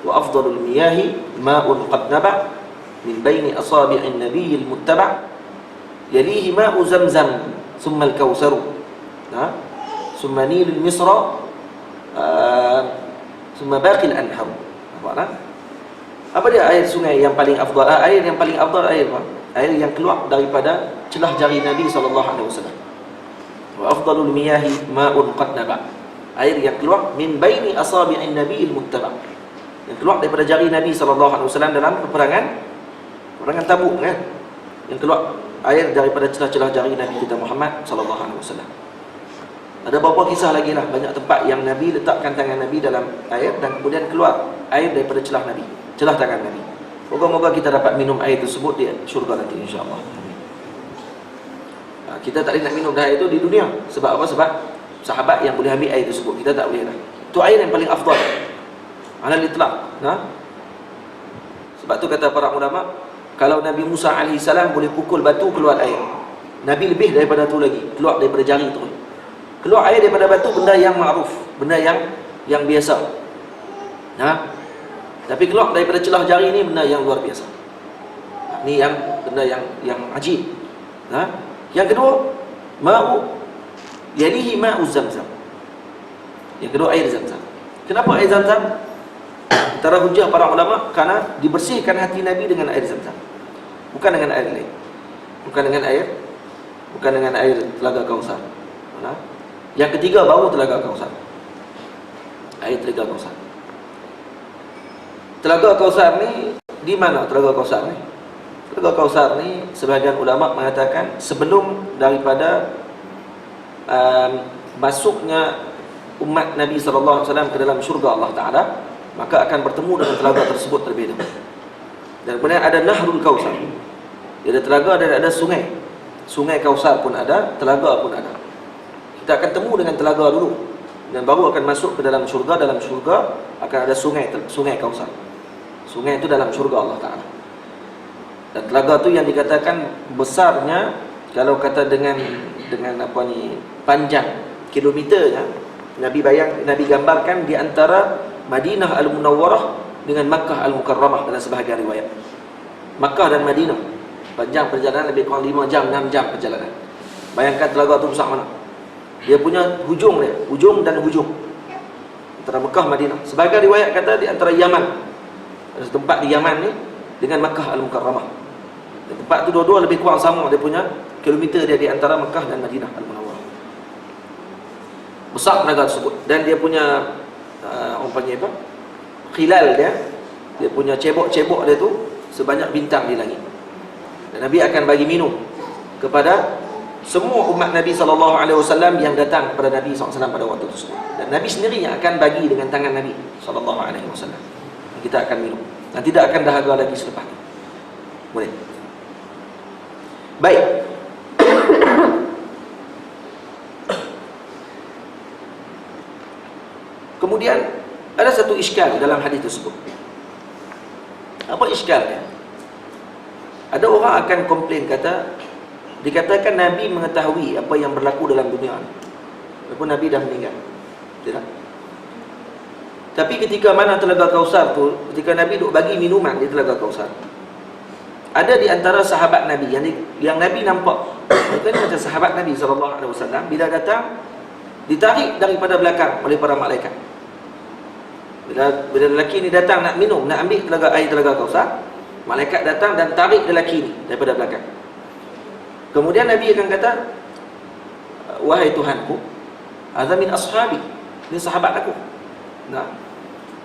wa afdalul miyahi ma'un qad naba' min baini asabi'in nabiyil muttaba' yalihi ma'u zamzam thumma al-kausaru thumma nilul misra thumma baqil anhar. Apa dia air sungai yang paling afdal? Air yang paling afdal air apa? Air yang keluar daripada celah jari Nabi SAW. Wa afdalul miyahi ma'un qad naba', air yang keluar min baini asabi'in nabiyil muttaba', yang keluar daripada jari Nabi SAW dalam peperangan Tabuk kan, yang keluar air daripada celah-celah jari Nabi kita Muhammad SAW. Ada beberapa kisah lagi lah, banyak tempat yang Nabi letakkan tangan Nabi dalam air dan kemudian keluar air daripada celah Nabi, celah tangan Nabi. Moga-moga kita dapat minum air tersebut di syurga nanti insya-Allah. Kita tak boleh nak minum dah air itu di dunia. Sebab apa? Sebab sahabat yang boleh ambil air tersebut, kita tak boleh dah. Itu air yang paling afdal alal itlaq. Sebab tu kata para ulama, kalau Nabi Musa AS boleh pukul batu keluar air, Nabi lebih daripada tu lagi, keluar daripada jari tu. Keluar air daripada batu benda yang ma'ruf, benda yang biasa. Tapi keluar daripada celah jari ni benda yang luar biasa. Ni yang benda yang ajib. Yang kedua, ma'u yalihi ma'u zamzam. Yang kedua air zamzam. Kenapa air zamzam? Antara hujah para ulama, kerana dibersihkan hati Nabi dengan air zamzam, bukan dengan air lain, bukan dengan air Telaga Kausar. Yang ketiga baru Telaga Kausar, air Telaga Kausar. Telaga Kausar ni di mana? Telaga Kausar ni, Telaga Kausar ni sebahagian ulama mengatakan sebelum daripada masuknya umat Nabi SAW ke dalam syurga Allah Ta'ala, maka akan bertemu dengan telaga tersebut terlebih dahulu. Dan kemudian ada Nahrul Kausar, dia ada telaga dan ada sungai. Sungai Kausar pun ada, telaga pun ada. Kita akan temu dengan telaga dulu, dan baru akan masuk ke dalam syurga. Dalam syurga akan ada sungai Kausar. Sungai itu dalam syurga Allah Ta'ala. Dan telaga tu yang dikatakan besarnya, kalau kata dengan panjang kilometernya, Nabi gambarkan di antara Madinah Al-Munawwarah dengan Makkah Al-Mukarramah dalam sebahagian riwayat. Makkah dan Madinah panjang perjalanan lebih kurang 5 jam, 6 jam perjalanan. Bayangkan telaga tu besar mana. Dia punya hujung dan hujung. antara Mekah Madinah. Sebagai riwayat kata di antara Yaman. Ada tempat di Yaman ni dengan Makkah Al-Mukarramah. Tempat tu dua-dua lebih kurang sama dia punya kilometer dia di antara Mekah dan Madinah Al-Munawwarah. Besar negara tersebut dan dia punya orang panggil apa? Khilal dia punya cebok-cebok dia tu sebanyak bintang di langit. Dan Nabi akan bagi minum kepada semua umat Nabi SAW yang datang kepada Nabi SAW pada waktu tersebut. Dan Nabi sendiri yang akan bagi dengan tangan Nabi SAW. Kita akan minum dan tidak akan dahaga lagi selepas itu. Boleh. Baik. Kemudian ada satu iskal dalam hadis tersebut. Apa iskalnya? Ada orang akan komplain dikatakan Nabi mengetahui apa yang berlaku dalam dunia ni. Walaupun Nabi dah meninggal. Tidak? Tapi ketika mana Telaga Kausar tu, ketika Nabi duk bagi minuman di Telaga Kausar, ada di antara sahabat Nabi yang Nabi nampak. Mereka ni macam sahabat Nabi SAW, bila datang ditarik daripada belakang oleh para malaikat. Bila lelaki ni datang nak minum, nak ambil air Telaga Kausar, malaikat datang dan tarik lelaki ni daripada belakang. Kemudian Nabi akan kata, wahai Tuhanku, hadza min ashabi, ini sahabat aku. Nah,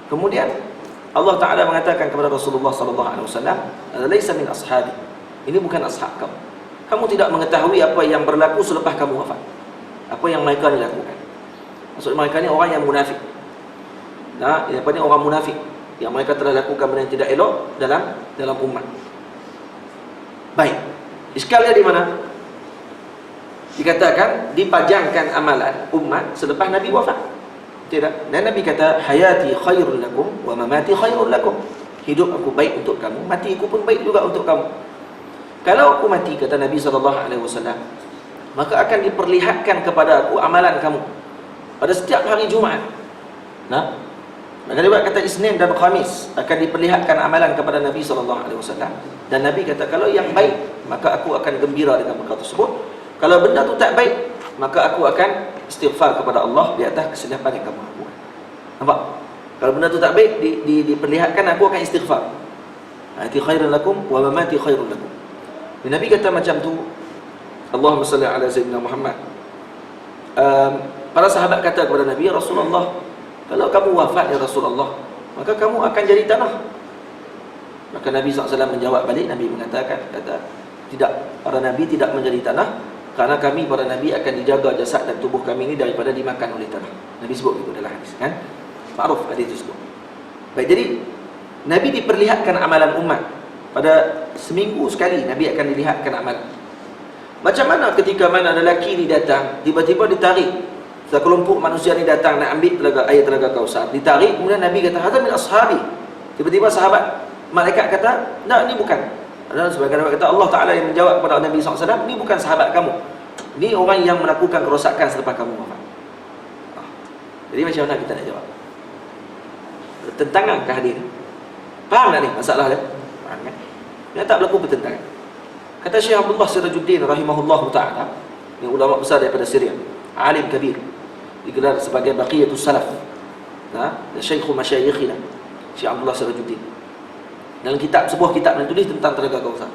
kemudian Allah Ta'ala mengatakan kepada Rasulullah SAW, laisa min ashabi, ini bukan ashab kamu. Kamu tidak mengetahui apa yang berlaku selepas kamu wafat. Apa yang mereka ni lakukan. Maksud mereka ni orang yang munafik. Nah, apa ni orang munafik yang mereka telah lakukan benda yang tidak elok dalam umat. Baik. Iskalnya di mana? Dikatakan dipajangkan amalan umat selepas Nabi wafat. Tidak. Dan Nabi kata, hayati khairul lakum wa mamati khairul lakum. Hidup aku baik untuk kamu, mati aku pun baik juga untuk kamu. Kalau aku mati, kata Nabi SAW, maka akan diperlihatkan kepada aku amalan kamu pada setiap hari Jumaat. Nah, maka dia kata Isnin dan Khamis akan diperlihatkan amalan kepada Nabi SAW. Dan Nabi kata, kalau yang baik, maka aku akan gembira dengan perkara tersebut. Kalau benda tu tak baik, maka aku akan istighfar kepada Allah di atas kesilapan yang kamu lakukan. Nampak? Kalau benda tu tak baik, diperlihatkan, aku akan istighfar. Hayati khairun lakum wa mamati khairun lakum. Dan Nabi kata macam tu. Allahumma salli ala Sayyidina Muhammad. Para sahabat kata kepada Nabi, ya Rasulullah, kalau kamu wafat ya Rasulullah, maka kamu akan jadi tanah. Maka Nabi SAW menjawab balik. Nabi mengatakan, tidak, para Nabi tidak menjadi tanah, karena kami para Nabi akan dijaga jasad dan tubuh kami ini daripada dimakan oleh tanah. Nabi sebut itu dalam hadis, kan? Ma'ruf hadis itu sebut. Baik, jadi Nabi diperlihatkan amalan umat. Pada seminggu sekali Nabi akan dilihatkan amalan. Macam mana ketika mana lelaki ni datang, tiba-tiba ditarik, sekelompok manusia ni datang nak ambil air Telaga Kausar, ditarik, kemudian Nabi kata, hadza min ashabi. Tiba-tiba sahabat malaikat kata, nah, ini bukan. Dan sebagian orang kata, Allah Ta'ala yang menjawab kepada Nabi SAW, ini bukan sahabat kamu, ini orang yang melakukan kerosakan selepas kamu wafat. Jadi macam mana kita nak jawab? Bertentangan ke hadis? Faham tak ni masalah dia? Faham kan? Dia tak berlaku bertentangan. Kata Syekh Abdullah Sirajuddin rahimahullah ta'ala, ini ulama besar daripada Syria, alim kabir, digelar sebagai Baqiyatus Salaf, Syekhul Masyayikhina, Syekh Abdullah Sirajuddin. Dalam sebuah kitab yang tulis tentang Telaga Kausar,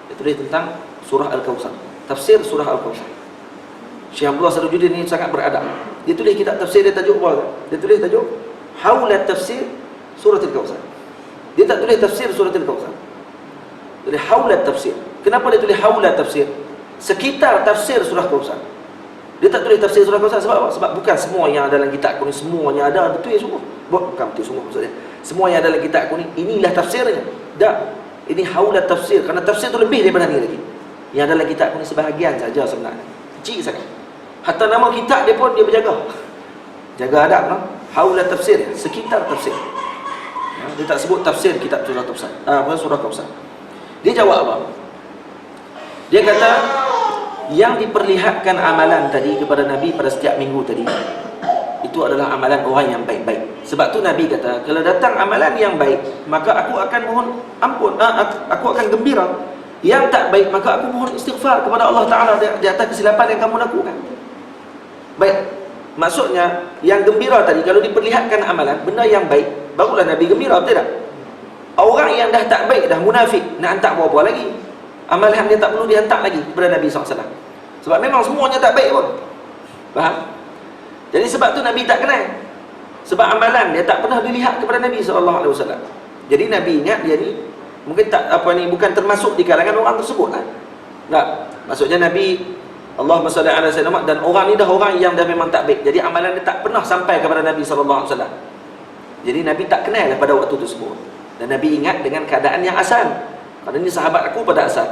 dia tulis tentang surah Al-Kausar, tafsir surah Al-Kausar. Syekh Abdullah Sirajuddin ini sangat beradab. Dia tulis kitab tafsir, dia tajuk apa? Dia tulis tajuk Haula Tafsir Surah Al-Kausar. Dia tak tulis tafsir surah Al-Kausar, tulis Haula Tafsir. Kenapa dia tulis Haula Tafsir? Sekitar tafsir surah Kausar. Dia tak tulis tafsir surah Kausar sebab apa? Sebab bukan semua yang ada dalam kitab aku ni semuanya ada betul ya semua. Bukan betul semua maksudnya. Semua yang ada dalam kitab aku ni inilah tafsirnya. Tak. Ini Haula Tafsir, kerana tafsir tu lebih daripada ni lagi. Yang ada dalam kitab aku ni sebahagian saja sebenarnya. Kecil sangat. Hatta nama kitab dia pun dia berjaga. Jaga adab lah. Haula Tafsir, sekitar tafsir. Dia tak sebut tafsir kitab surah Kausar. Surah Kausar. Dia jawab apa? Dia kata, yang diperlihatkan amalan tadi kepada Nabi pada setiap minggu tadi, itu adalah amalan orang yang baik-baik. Sebab tu Nabi kata, kalau datang amalan yang baik, maka aku akan mohon ampun, aku akan gembira. Yang tak baik, maka aku mohon istighfar kepada Allah Ta'ala di atas kesilapan yang kamu lakukan. Baik. Maksudnya yang gembira tadi, kalau diperlihatkan amalan, benda yang baik, barulah Nabi gembira, betul tak? Orang yang dah tak baik, dah munafik, nak hantar apa-apa lagi, amalan dia tak perlu dihantar lagi kepada Nabi SAW. Sebab memang semuanya tak baik pun. Faham? Jadi sebab tu Nabi tak kenal. Sebab amalan dia tak pernah dilihat kepada Nabi SAW. Jadi Nabi ingat dia ni mungkin tak bukan termasuk di kalangan orang tersebut lah. Tak. Maksudnya Nabi Allahumma salli ala sayyidina, dan orang ni dah orang yang dah memang tak baik. Jadi amalan dia tak pernah sampai kepada Nabi SAW. Jadi Nabi tak kenal pada waktu tersebut. Dan Nabi ingat dengan keadaan yang asal. Kerana ni sahabat aku pada asal.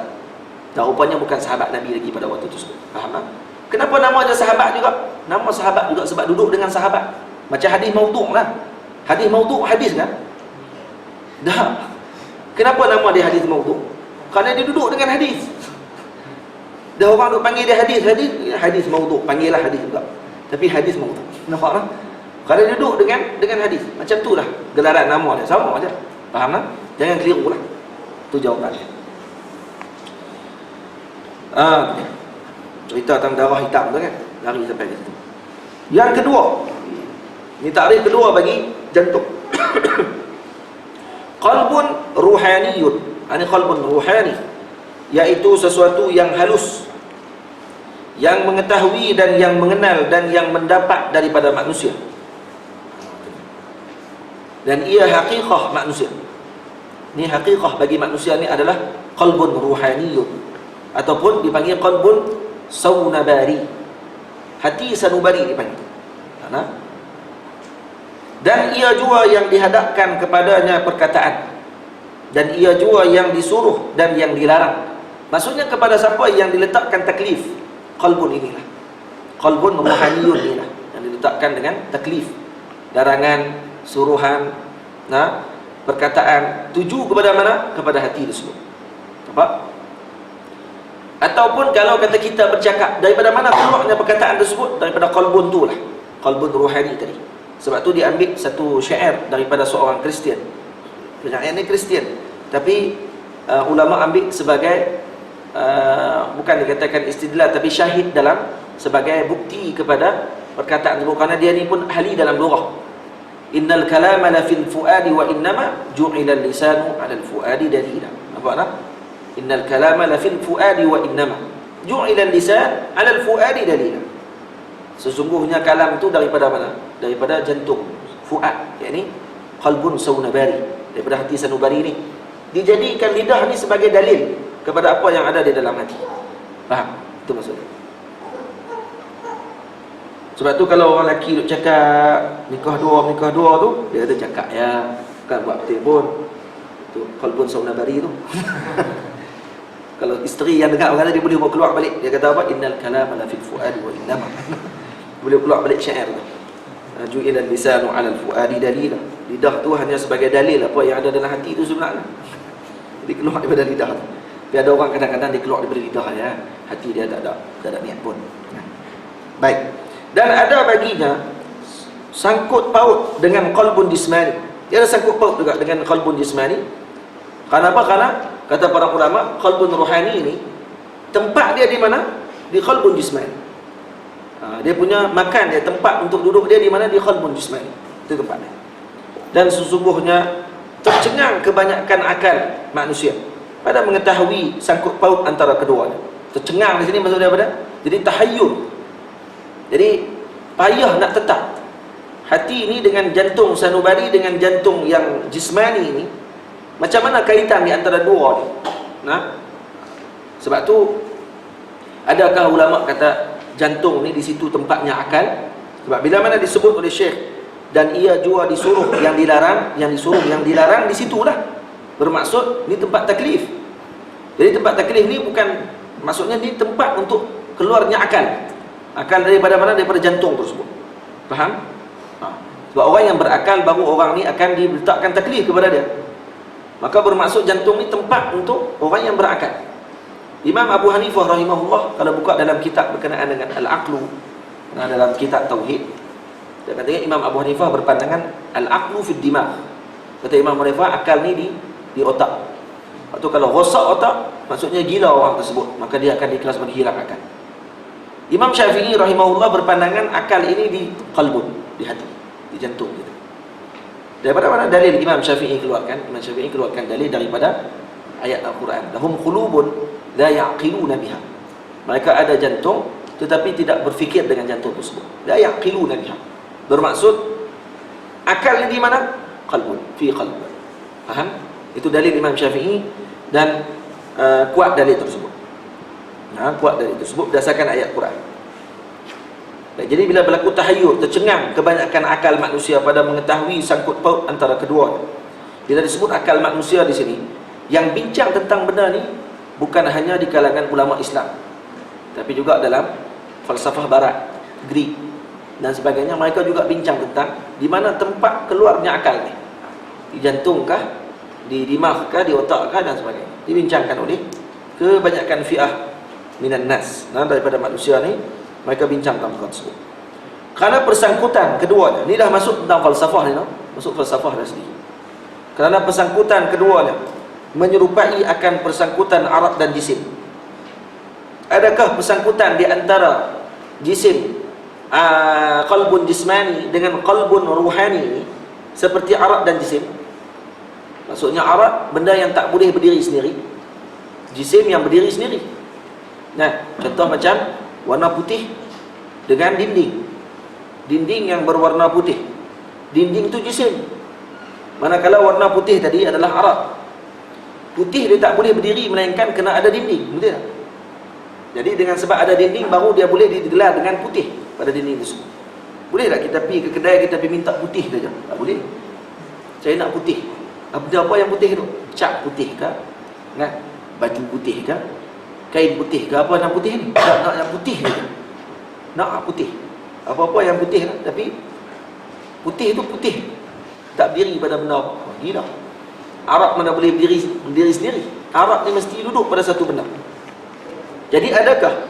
Dan rupanya bukan sahabat Nabi lagi pada waktu tersebut. Faham tak? Kenapa nama dia sahabat juga? Nama sahabat juga sebab duduk dengan sahabat. Macam hadis maudhu' lah. Hadis maudhu' hadis kan? Dah. Kenapa nama dia hadis maudhu'? Kerana dia duduk dengan hadis. Dah orang duk panggil dia hadis maudhu', panggillah hadis juga. Tapi hadis maudhu'. Nampak tak? Kerana dia duduk dengan hadis. Macam tu lah gelaran nama dia. Sama aja. Faham tak? Jangan keliru lah. Tu jawapan dia. Cerita tentang darah hitam tu kan, lari sampai ke situ. Yang kedua, ni takrif kedua bagi jantung. Qalbun ruhaniyun. Ini qalbun ruhani, iaitu sesuatu yang halus, yang mengetahui dan yang mengenal dan yang mendapat daripada manusia. Dan ia hakikah manusia. Ni hakikah bagi manusia ni adalah qalbun ruhaniyun, ataupun dipanggil qalbun saunabari. Hati sanubari dipanggil. Dan ia jua yang dihadapkan kepadanya perkataan, dan ia jua yang disuruh dan yang dilarang. Maksudnya kepada siapa yang diletakkan taklif, qalbun inilah, qalbun ruhaniyun inilah yang diletakkan dengan taklif, larangan, suruhan, perkataan, tuju kepada mana? Kepada hati tersebut. Nampak? Ataupun kalau kata kita bercakap, daripada mana keluarnya perkataan tersebut? Daripada qalbun tu lah, qalbun ruhani tadi. Sebab tu dia ambil satu syair daripada seorang Kristian. Syair ni Kristian, tapi ulama ambil sebagai bukan dikatakan istidlal, tapi syahid dalam sebagai bukti kepada perkataan tersebut. Kerana dia ni pun ahli dalam lughah. Innal kalama la fil fuadi wa innama ju'ila al-lisanu 'ala al-fuadi dalila. Nampak tak? Innal kalama la fil fuadi wa innama ju'ila al-lisan 'ala al-fuadi dalila. Sesungguhnya kalam tu daripada mana? Daripada jantung, fuad, yakni qalbun saunabari, daripada hati sanubari ni. Dijadikan lidah ni sebagai dalil kepada apa yang ada di dalam hati. Faham? Itu maksudnya. Sebab tu kalau orang lelaki duk cakap nikah dua tu, dia kata cakap ya, bukan buat betul pun. Itu qalbun saunabari tu. Kalau isteri yang dengar kata dia boleh keluar balik, dia kata apa? Innal kalama la fil fuadi wa innama. Boleh keluar balik syair tu. Ju'ila al-lisanu 'ala al-fuadi dalila. Lidah tu hanya sebagai dalil apa yang ada dalam hati tu sebenarnya. Jadi keluar daripada lidah tu. Tapi ada orang kadang-kadang dia keluar daripada lidah ya, hati dia tak ada niat pun. Baik. Dan ada baginya sangkut paut dengan qalbun jismani. Dia ada sangkut paut juga dengan qalbun jismani. Kenapa? Karena kata para ulama, qalbun ruhani ini tempat dia di mana? Di qalbun jismani. Dia punya makan dia, tempat untuk duduk dia di mana? Di qalbun jismani. Itu tempatnya. Dan sesungguhnya tercengang kebanyakan akal manusia pada mengetahui sangkut paut antara keduanya. Tercengang di sini maksudnya apa? Jadi tahayyul. Jadi payah nak tetap. Hati ini dengan jantung sanubari, dengan jantung yang jismani ini, macam mana kaitan di antara dua ni? Sebab tu adakah ulama kata jantung ni di situ tempatnya akal? Sebab bila mana disebut oleh Syekh dan ia jua disuruh yang dilarang, yang disuruh yang dilarang, di situlah bermaksud ni tempat taklif. Jadi tempat taklif ni bukan maksudnya ni tempat untuk keluarnya akal. Akal daripada mana? Daripada jantung tersebut. Faham? Sebab orang yang berakal baru orang ni akan diletakkan taklif kepada dia. Maka bermaksud jantung ni tempat untuk orang yang berakal. Imam Abu Hanifah rahimahullah kalau buka dalam kitab berkenaan dengan al-aqlu, dalam kitab tauhid, dia kata Imam Abu Hanifah berpandangan al-aqlu fid dimagh. Kata Imam Abu Hanifah akal ni di otak. Atau kalau rosak otak, maksudnya gila orang tersebut, maka dia akan diikhlas bagi hilang akal. Imam Syafi'i rahimahullah berpandangan akal ini di qalbun, di hati, di jantung gitu. Daripada mana dalil Imam Syafi'i keluarkan? Imam Syafi'i keluarkan dalil daripada ayat Al-Quran. Lahum qulubun la ya'qiluna biha. Mereka ada jantung tetapi tidak berfikir dengan jantung tersebut. La ya'qiluna biha. Bermaksud akalnya di mana? Qalbun, fi qalb. Faham? Itu dalil Imam Syafi'i dan kuat dalil tersebut. Kuat dalil tersebut berdasarkan ayat Quran. Baik, jadi bila berlaku tahayyur, tercengang kebanyakan akal manusia pada mengetahui sangkut paut antara kedua. Bila disebut akal manusia di sini, yang bincang tentang benda ni bukan hanya di kalangan ulama Islam, tapi juga dalam falsafah barat, Greek dan sebagainya. Mereka juga bincang tentang di mana tempat keluarnya akal ni. Di jantung kah, di dimagh kah, di otak kah dan sebagainya. Dibincangkan oleh kebanyakan fi'ah minan nas, daripada manusia ni. Mereka bincang tentang perkara tersebut. Kerana persangkutan keduanya, ni dah masuk tentang falsafah ni, masuk falsafah dah sendiri. Kerana persangkutan keduanya menyerupai akan persangkutan arad dan jisim. Adakah persangkutan di antara jisim qalbun jismani dengan qalbun ruhani seperti arad dan jisim? Maksudnya arad, benda yang tak boleh berdiri sendiri, jisim yang berdiri sendiri. Nah, contoh macam warna putih dengan dinding. Dinding yang berwarna putih, dinding itu jisim. Manakala warna putih tadi adalah arad. Putih dia tak boleh berdiri melainkan kena ada dinding, betul tak? Jadi dengan sebab ada dinding baru dia boleh digelar dengan putih pada dinding tersebut. Boleh tak kita pergi ke kedai, kita pergi minta putih saja? Tak boleh. Saya nak putih. Apa yang putih tu? Cat putih ke? Baju putih ke? Kain putih ke? Apa yang putih ni? Nak yang putih je. Nak putih. Apa-apa yang putih lah. Tapi putih itu putih, tak berdiri pada benda apa. Gila. Arab mana boleh berdiri sendiri? Arab ni mesti duduk pada satu benda. Jadi adakah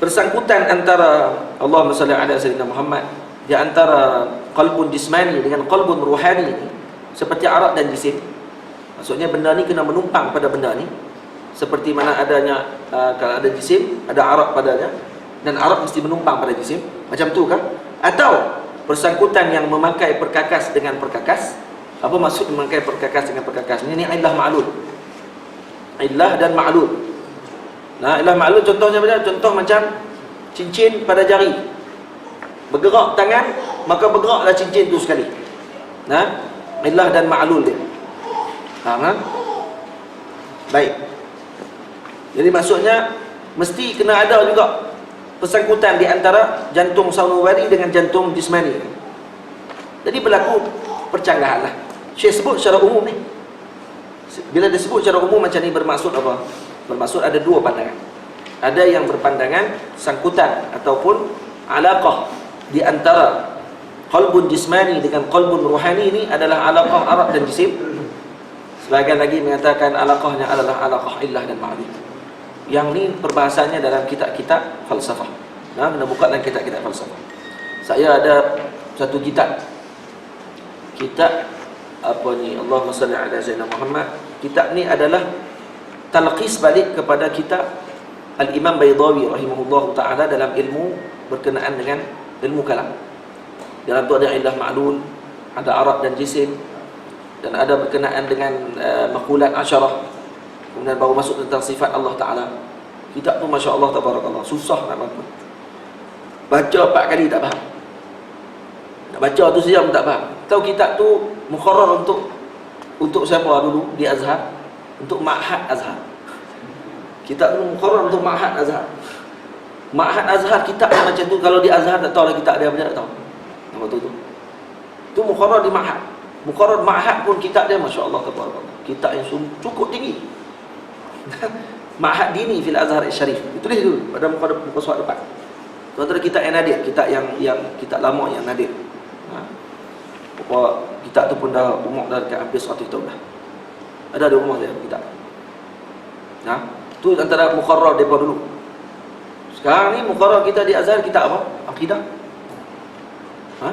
persangkutan antara Allahumma salli ala sayyidina Muhammad di antara qalbun jismani dengan qalbun ruhani ni seperti arad dan jisim? Maksudnya benda ni kena menumpang pada benda ni. Seperti mana adanya kalau ada jisim, ada arad padanya, dan arad mesti menumpang pada jisim. Macam tu kah? Atau persangkutan yang memakai perkakas dengan perkakas? Apa maksud memakai perkakas dengan perkakas? Ini illah ma'lul. Illah dan ma'lul. Illah ma'lul contohnya macam? Contoh macam cincin pada jari. Bergerak tangan, maka bergeraklah cincin tu sekali. Illah dan ma'lul dia. Faham? Baik. Jadi maksudnya mesti kena ada juga persangkutan di antara jantung sanubari dengan jantung jismani. Jadi berlaku percanggahan lah. Syekh sebut secara umum ni. Bila disebut secara umum macam ni bermaksud apa? Bermaksud ada dua pandangan. Ada yang berpandangan sangkutan ataupun alaqah di antara qalbun jismani dengan qalbun ruhani ini adalah alaqah arad dan jisim. Sebagian lagi mengatakan alaqahnya adalah alaqah illah dan ma'lul. Yang ni perbahasannya dalam kitab-kitab falsafah. Kena buka dalam kitab-kitab falsafah. Saya ada satu kitab. Kitab apa ni? Allahumma salli ala sayyidina Muhammad. Kitab ni adalah talqis balik kepada kitab Al-Imam Baydawi rahimahullahu ta'ala dalam ilmu berkenaan dengan ilmu kalam. Dalam tu ada illah ma'lul, ada arad dan jisim, dan ada berkenaan dengan maqulat asyarah. Kemudian baru masuk tentang sifat Allah Ta'ala. Kitab tu Masya Allah Tabarakallah, susah nak baca. Baca 4 kali tak faham. Nak baca tu saja pun tak faham. Tahu kitab tu mukharrar untuk siapa dulu di Azhar? Untuk Ma'had Azhar. Kitab tu mukharrar untuk Ma'had Azhar. Ma'had Azhar kitab macam tu, kalau di Azhar tak tahu lah kitab dia apa, tak tahu. Nama tu. Tu mukharrar di Ma'had. Mukharrar Ma'had pun kitab dia Masya Allah Tabarakallah. Kitab yang cukup tinggi. Ma'had Dini fil Azhar Syarif. Tulis dulu pada muka surat depan. Tu antara kitab yang nadir, kitab yang kitab lama yang nadir. Kitab tu pun dah umur dah dekat hampir 100 tahun dah. Ada umur dia kitab. Tu antara mukharrar depa dulu. Sekarang ni mukharrar kita di Azhar kitab apa? Akidah.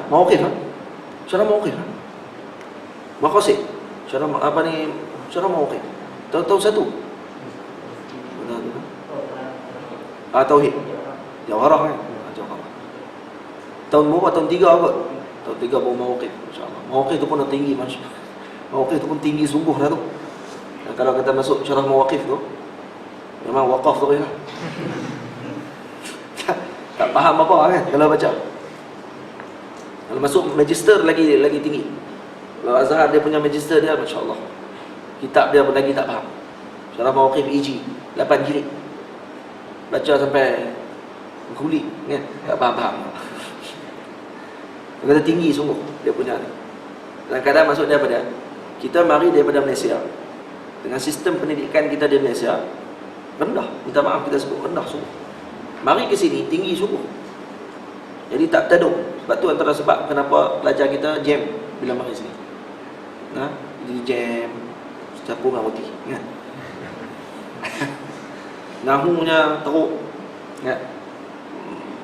Mauqif. Cara mauqif. Maqasid. Cara apa ni? Cara mauqif. Tahu satu. Tauhid. Jawharah kan? Jawharah. Tahun berapa? Tahun 3 apa? Tahun 3 baru mawaqif, insya-Allah. Mawaqif tu pun dah tinggi, masya-Allah. Mawaqif tu pun tinggi sungguh dah tu. Dan kalau kita masuk syarah mawaqif tu, memang waqaf tu ya. Tak faham apa kan kalau baca. Kalau masuk magister lagi tinggi. Kalau Azhar dia punya magister dia, masya-Allah. Kitab dia pun lagi tak faham. Syarah mawaqif EG 8 jilid. Baca sampai kulit kan, tak faham. Kata tinggi sungguh dia punya ni. Kadang-kadang maksud dia pada kita mari daripada Malaysia dengan sistem pendidikan kita di Malaysia rendah, minta maaf kita sebut rendah sungguh. Mari ke sini tinggi sungguh. Jadi tak bertadung. Sebab tu antara sebab kenapa pelajar kita jam bila mari sini. Jadi jam campur dengan roti kan. Nahunya teruk kan.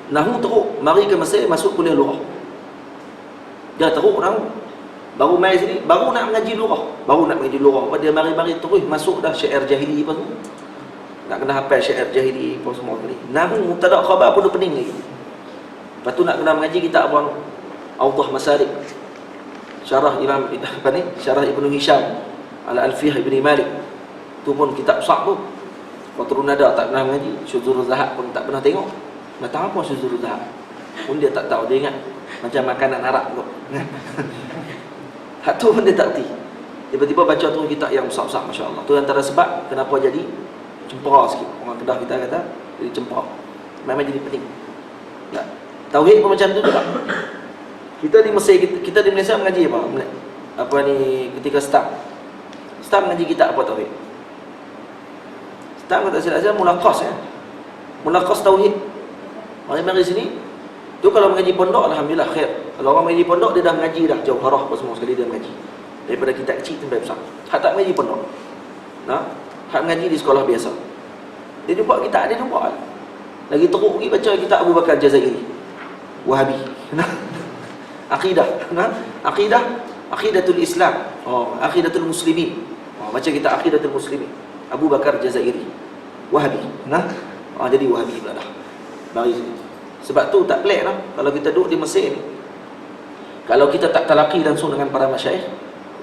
Nahu teruk, mari ke Mesir masuk kuliah lughah. Dia teruk nahu. Baru mai sini, baru nak mengaji lughah. Apa dia mari-mari terus masuk dah syair jahili apa semua. Nak kena hafal syair jahili apa semua ni. Nahu tak ada khabar pun pening lagi. Lepas tu nak kena mengaji kitab abang Awdah Masarik. Syarah Imam apa ni? Syarah Ibnu Hisham ala Alfiyah Ibn Malik. Tu pun kitab besar tu. Qatrun Nada tak pernah mengaji, Syuzurul Zahab pun tak pernah tengok. Nak tahu apa Syuzurul Zahab? Pun dia tak tahu, dia ingat macam makanan Arab tu. Hak tu pun dia tak erti. Tiba-tiba baca tu kitab yang besar-besar, masya-Allah. Tu antara sebab kenapa jadi cempera sikit. Orang Kedah kita kata jadi cempera. Memang jadi pening. Tak. Tauhid pun macam tu juga. Kita di Mesir, kita di Malaysia mengaji apa? Apa ni ketika start mengaji kitab apa tauhid? Start kata silap saya mulaqas ya. Mulaqas tauhid. Mari sini. Tu kalau mengaji pondok alhamdulillah khair. Kalau orang mengaji pondok dia dah mengaji dah Jawharah apa semua sekali dia mengaji. Daripada kitab kecil sampai besar. Hak tak mengaji pondok. Hak mengaji di sekolah biasa. Dia jumpa kitab dia jumpa. Lagi teruk pergi baca kitab Abu Bakar Jazairi. Wahabi. Aqidatul Islam. Aqidatul Muslimin. Baca kitab Aqidatul Muslimin. Abu Bakar Jazairi. Wahabi. Jadi Wahabi pula dah. Mari sini. Sebab tu tak pelik lah kalau kita duduk di Mesir ni. Kalau kita tak talaqi langsung dengan para masyaikh,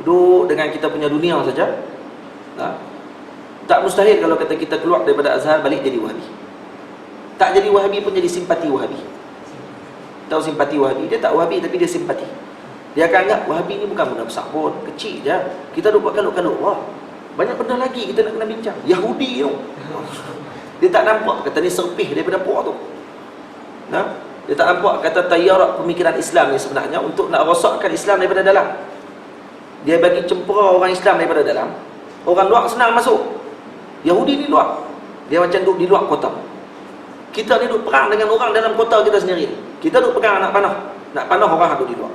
duduk dengan kita punya dunia saja, tak mustahil kalau kata kita keluar daripada Azhar balik jadi Wahabi. Tak jadi Wahabi pun jadi simpati Wahabi. Tahu simpati Wahabi? Dia tak Wahabi tapi dia simpati. Dia akan anggap Wahabi ni bukan benda besar pun, kecil je. Kita duduk buat kaluk-kaluk. Wah, banyak benda lagi kita nak kena bincang. Yahudi tu. Dia tak nampak kata ni serpih daripada puak tu. Dia tak nampak kata tayarat pemikiran Islam ni sebenarnya untuk nak rosakkan Islam daripada dalam. Dia bagi cempera orang Islam daripada dalam. Orang luar senang masuk. Yahudi ni luar. Dia macam duduk di luar kota. Kita ni duduk perang dengan orang dalam kota kita sendiri. Kita duduk pegang anak panah. Nak panah orang duduk di luar.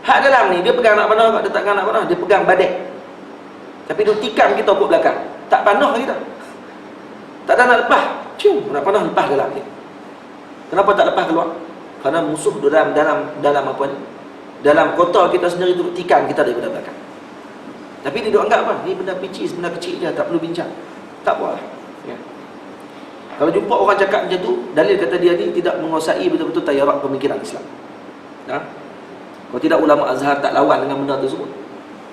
Hak dalam ni dia pegang anak panah, dia tak pegang anak panah, dia pegang badek. Tapi dia tikam kita ke belakang. Tak panah kita. Tak ada nak lepas. Nak panah lepas dalam ni. Kenapa tak lepas keluar? Kerana musuh dalam apa ni? Dalam kota kita sendiri tu tikam kita daripada belakang. Tapi dia duk anggap apa? Ni benda picis, benda kecil je, tak perlu bincang. Tak apalah. Ya. Kalau jumpa orang cakap macam tu, dalil kata dia ni tidak menguasai betul-betul tayarat pemikiran Islam. Kalau tidak ulama Azhar tak lawan dengan benda tersebut.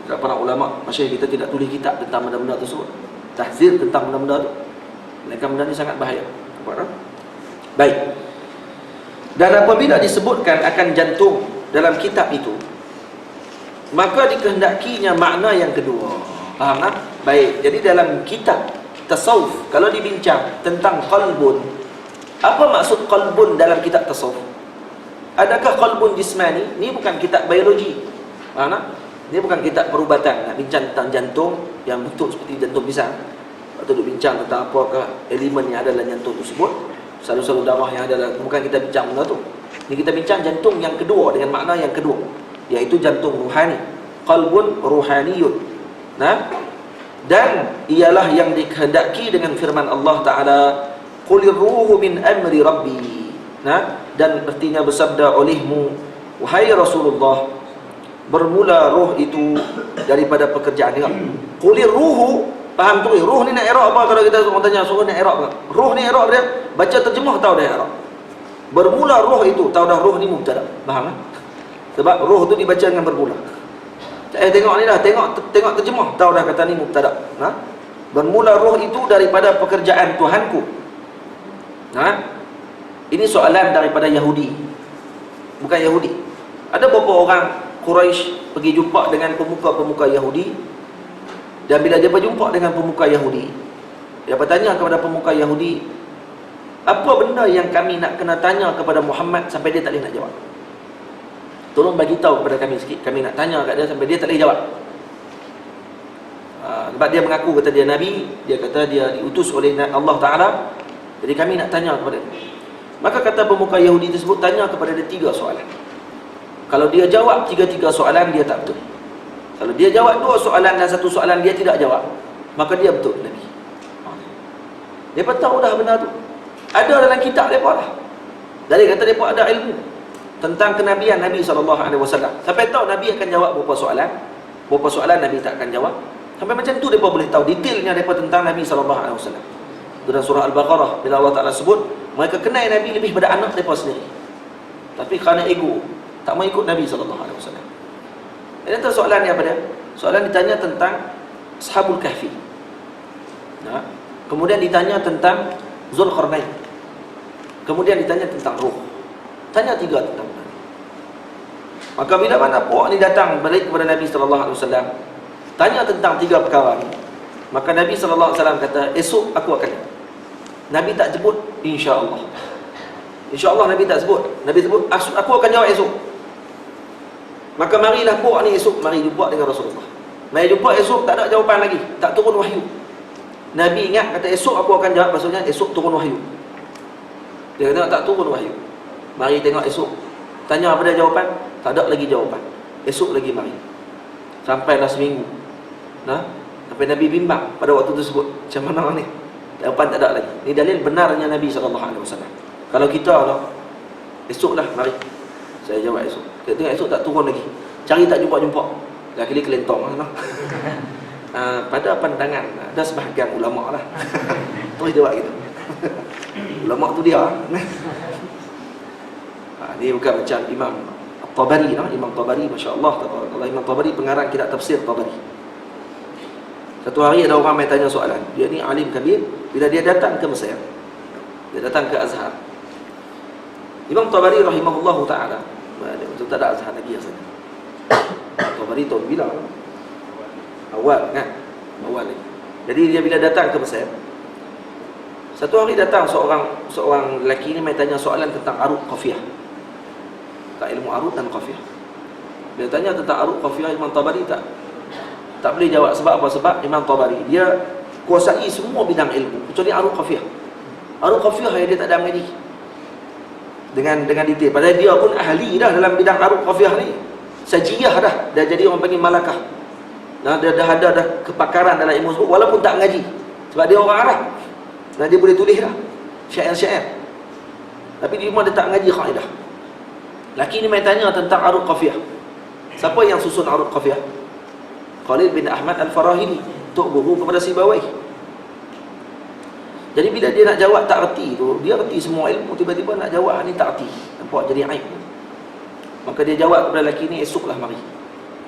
Tidak para ulama masyayikh kita tidak tulis kitab tentang benda-benda tersebut. Tahzir tentang benda-benda tu. Mereka benda ni sangat bahaya. Baik. Dan apabila disebutkan akan jantung dalam kitab itu, maka dikehendakinya makna yang kedua. Faham tak? Baik. Jadi dalam kitab tasawuf, kalau dibincang tentang qalbun, apa maksud qalbun dalam kitab tasawuf? Adakah qalbun jismani? Ni bukan kitab biologi. Faham tak? Ni bukan kitab perubatan. Nak bincang tentang jantung yang bentuk seperti jantung pisang. Atau duk bincang tentang apakah elemen yang ada dalam jantung tersebut. Salur-salur darah yang ada dalam, bukan kita bincang benda tu. Ni kita bincang jantung yang kedua dengan makna yang kedua, iaitu jantung ruhani. Qalbun ruhaniyun. Dan ialah yang dikehendaki dengan firman Allah Ta'ala, Qulir ruhu min amri rabbi. Dan artinya bersabda olehmu, wahai Rasulullah, bermula roh itu daripada pekerjaan dia. Qulir ruhu, faham tu? Ruh ni nak i'rab apa? Kalau kita orang tanya suruh nak i'rab apa? Ruh ni i'rab dia, baca terjemah tahu dia i'rab. Bermula roh itu, tahu dah roh ni mubtada. Faham tak? Sebab roh tu dibaca dengan bermula. Tengok ni dah, tengok terjemah, tahu dah kata ni mubtada. Bermula roh itu daripada pekerjaan Tuhanku. Ini soalan daripada Yahudi. Bukan Yahudi. Ada beberapa orang Quraisy pergi jumpa dengan pemuka-pemuka Yahudi. Dan bila dia berjumpa dengan pemuka Yahudi, dia bertanya kepada pemuka Yahudi, apa benda yang kami nak kena tanya kepada Muhammad sampai dia tak boleh nak jawab? Tolong bagi tahu kepada kami sikit. Kami nak tanya kat dia sampai dia tak boleh jawab. Sebab dia mengaku kata dia Nabi, dia kata dia diutus oleh Allah Ta'ala. Jadi kami nak tanya kepada dia. Maka kata pemuka Yahudi tersebut, tanya kepada dia 3 soalan. Kalau dia jawab 3 soalan, dia tak betul. Kalau dia jawab 2 soalan dan 1 soalan dia tidak jawab, maka dia betul Nabi. Mereka tahu dah benda tu. Ada dalam kitab mereka dah. Jadi kata mereka ada ilmu tentang kenabian Nabi SAW. Sampai tahu Nabi akan jawab beberapa soalan Nabi tak akan jawab. Sampai macam tu mereka boleh tahu detailnya mereka tentang Nabi SAW. Dalam surah Al-Baqarah, bila Allah Ta'ala sebut, mereka kenal Nabi lebih pada anak mereka sendiri. Tapi kerana ego, tak mau ikut Nabi SAW. Ini antara soalan dia apa dia? Soalan ditanya tentang Ashabul Kahfi. Kemudian ditanya tentang Zulkarnain. Kemudian ditanya tentang roh. Tanya 3 tentang Nabi. Maka bila mana puak ni datang balik kepada Nabi SAW, tanya tentang 3 perkara ni, maka Nabi SAW kata, esok aku akan. Nabi tak sebut insya-Allah. Insya-Allah Nabi tak sebut. Nabi sebut aku akan jawab esok. Maka marilah puak ni esok, mari jumpa dengan Rasulullah. Mari jumpa esok, tak ada jawapan lagi, tak turun wahyu. Nabi ingat kata esok aku akan jawab, maksudnya esok turun wahyu. Dia kata tak turun wahyu. Mari tengok esok. Tanya apa dia jawapan? Tak ada lagi jawapan. Esok lagi mari. Sampailah seminggu. Sampai Nabi bimbang pada waktu tersebut. Macam mana ni? Jawapan tak ada lagi. Ini dalil benarnya Nabi SAW. Kalau kita esoklah mari. Saya jawab esok. Kita tengok esok tak turun lagi. Cari tak jumpa-jumpa. Laki-laki kelentong. Pada pandangan ada sebahagian ulama lah. Terus jawab gitu. Ulama tu dia. Dia bukan macam Imam Tabari. Imam Tabari, masya-Allah, Imam Tabari pengarang kitab tafsir Tabari. Satu hari ada orang main tanya soalan. Dia ni alim kabir. Bila dia datang ke Mesir, dia datang ke Azhar. Imam Tabari rahimahullahu ta'ala, betul tak ada Azhar lagi rasanya. Tabari tahun bila? Awal kan? Awal lagi. Jadi dia bila datang ke Mesir, satu hari datang seorang lelaki ni main tanya soalan tentang arut qafiyah. Tak ilmu arut dan qafiyah. Dia tanya tentang arut qafiyah, Imam Tabari tak boleh jawab. Sebab apa? Sebab Imam Tabari dia kuasai semua bidang ilmu kecuali arut qafiyah. Arut qafiyah dia tak ada mengaji dengan detail. Padahal dia pun ahli dah dalam bidang arut qafiyah ni. Sajiyah dah. Dah jadi orang panggil malakah. Dia dah ada kepakaran dalam ilmu sebut walaupun tak mengaji. Sebab dia orang Arab. Dan dia boleh tulis dah syair-syair. Tapi di rumah dia tak mengaji kaidah. Laki ni main tanya tentang arut qafiyah. Siapa yang susun arut qafiyah? Khalid bin Ahmad Al-Farahidi, tok guru kepada Sibawayh. Jadi bila dia nak jawab tak reti tu, dia reti semua ilmu, tiba-tiba nak jawab ni tak reti. Nampak jadi aib. Maka dia jawab kepada lelaki ni, esoklah mari.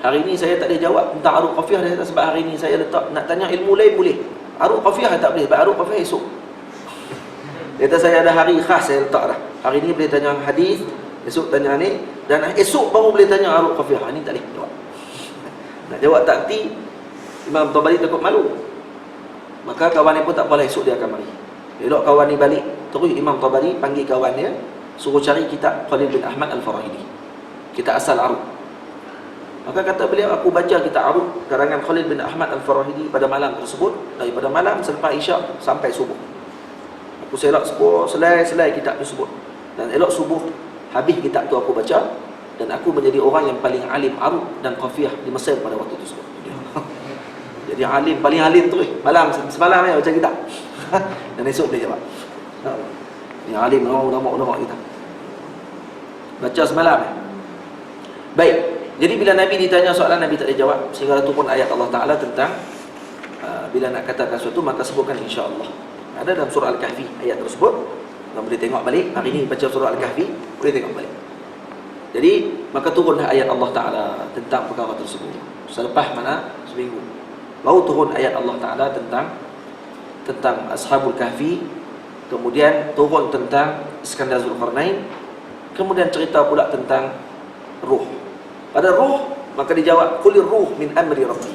Hari ni saya tak boleh jawab tentang arut qafiyah. Dia kata sebab hari ni saya letak nak tanya ilmu lain boleh. Arut qafiyah tak boleh, sebab arut qafiyah esok. Dia kata saya ada hari khas saya letak dah. Hari ni boleh tanya hadis, esok tanya ni, dan esok baru boleh tanya arut qafiyah. Ini tak boleh jawab. Nak jawab tak reti, Imam Tabari takut malu. Maka kawan ni pun tak apalah, esok dia akan mari. Elok kawan ni balik, terus Imam Tabari panggil kawan dia, suruh cari kitab Khalid bin Ahmad Al-Farahidi, kitab asal arut. Maka kata beliau, aku baca kitab arut karangan Khalid bin Ahmad Al-Farahidi pada malam tersebut, daripada malam selepas Isyak sampai subuh. Aku selak subuh, selai kitab tersebut. Dan elok subuh habis kitab tu aku baca, dan aku menjadi orang yang paling alim arut dan qafiyah di Mesir pada waktu tersebut. Jadi alim, paling alim tu malam semalam ya baca kitab. Dan esok dia jawab. Ni alim ulama kita. Baca semalam. Baik. Jadi bila Nabi ditanya soalan, Nabi tak ada jawab. Sehingga tu pun ayat Allah Ta'ala tentang bila nak katakan sesuatu maka sebutkan insya-Allah. Ada dalam surah Al-Kahfi ayat tersebut. Orang boleh tengok balik. Hari ni baca surah Al-Kahfi, boleh tengok balik. Jadi maka turunlah ayat Allah Ta'ala tentang perkara tersebut. Selepas mana? Seminggu baru turun ayat Allah Ta'ala tentang Ashabul Kahfi. Kemudian turun tentang Iskandar Zulkarnain. Kemudian cerita pula tentang ruh. Pada ruh, maka dijawab qulir ruh min amri rabbi.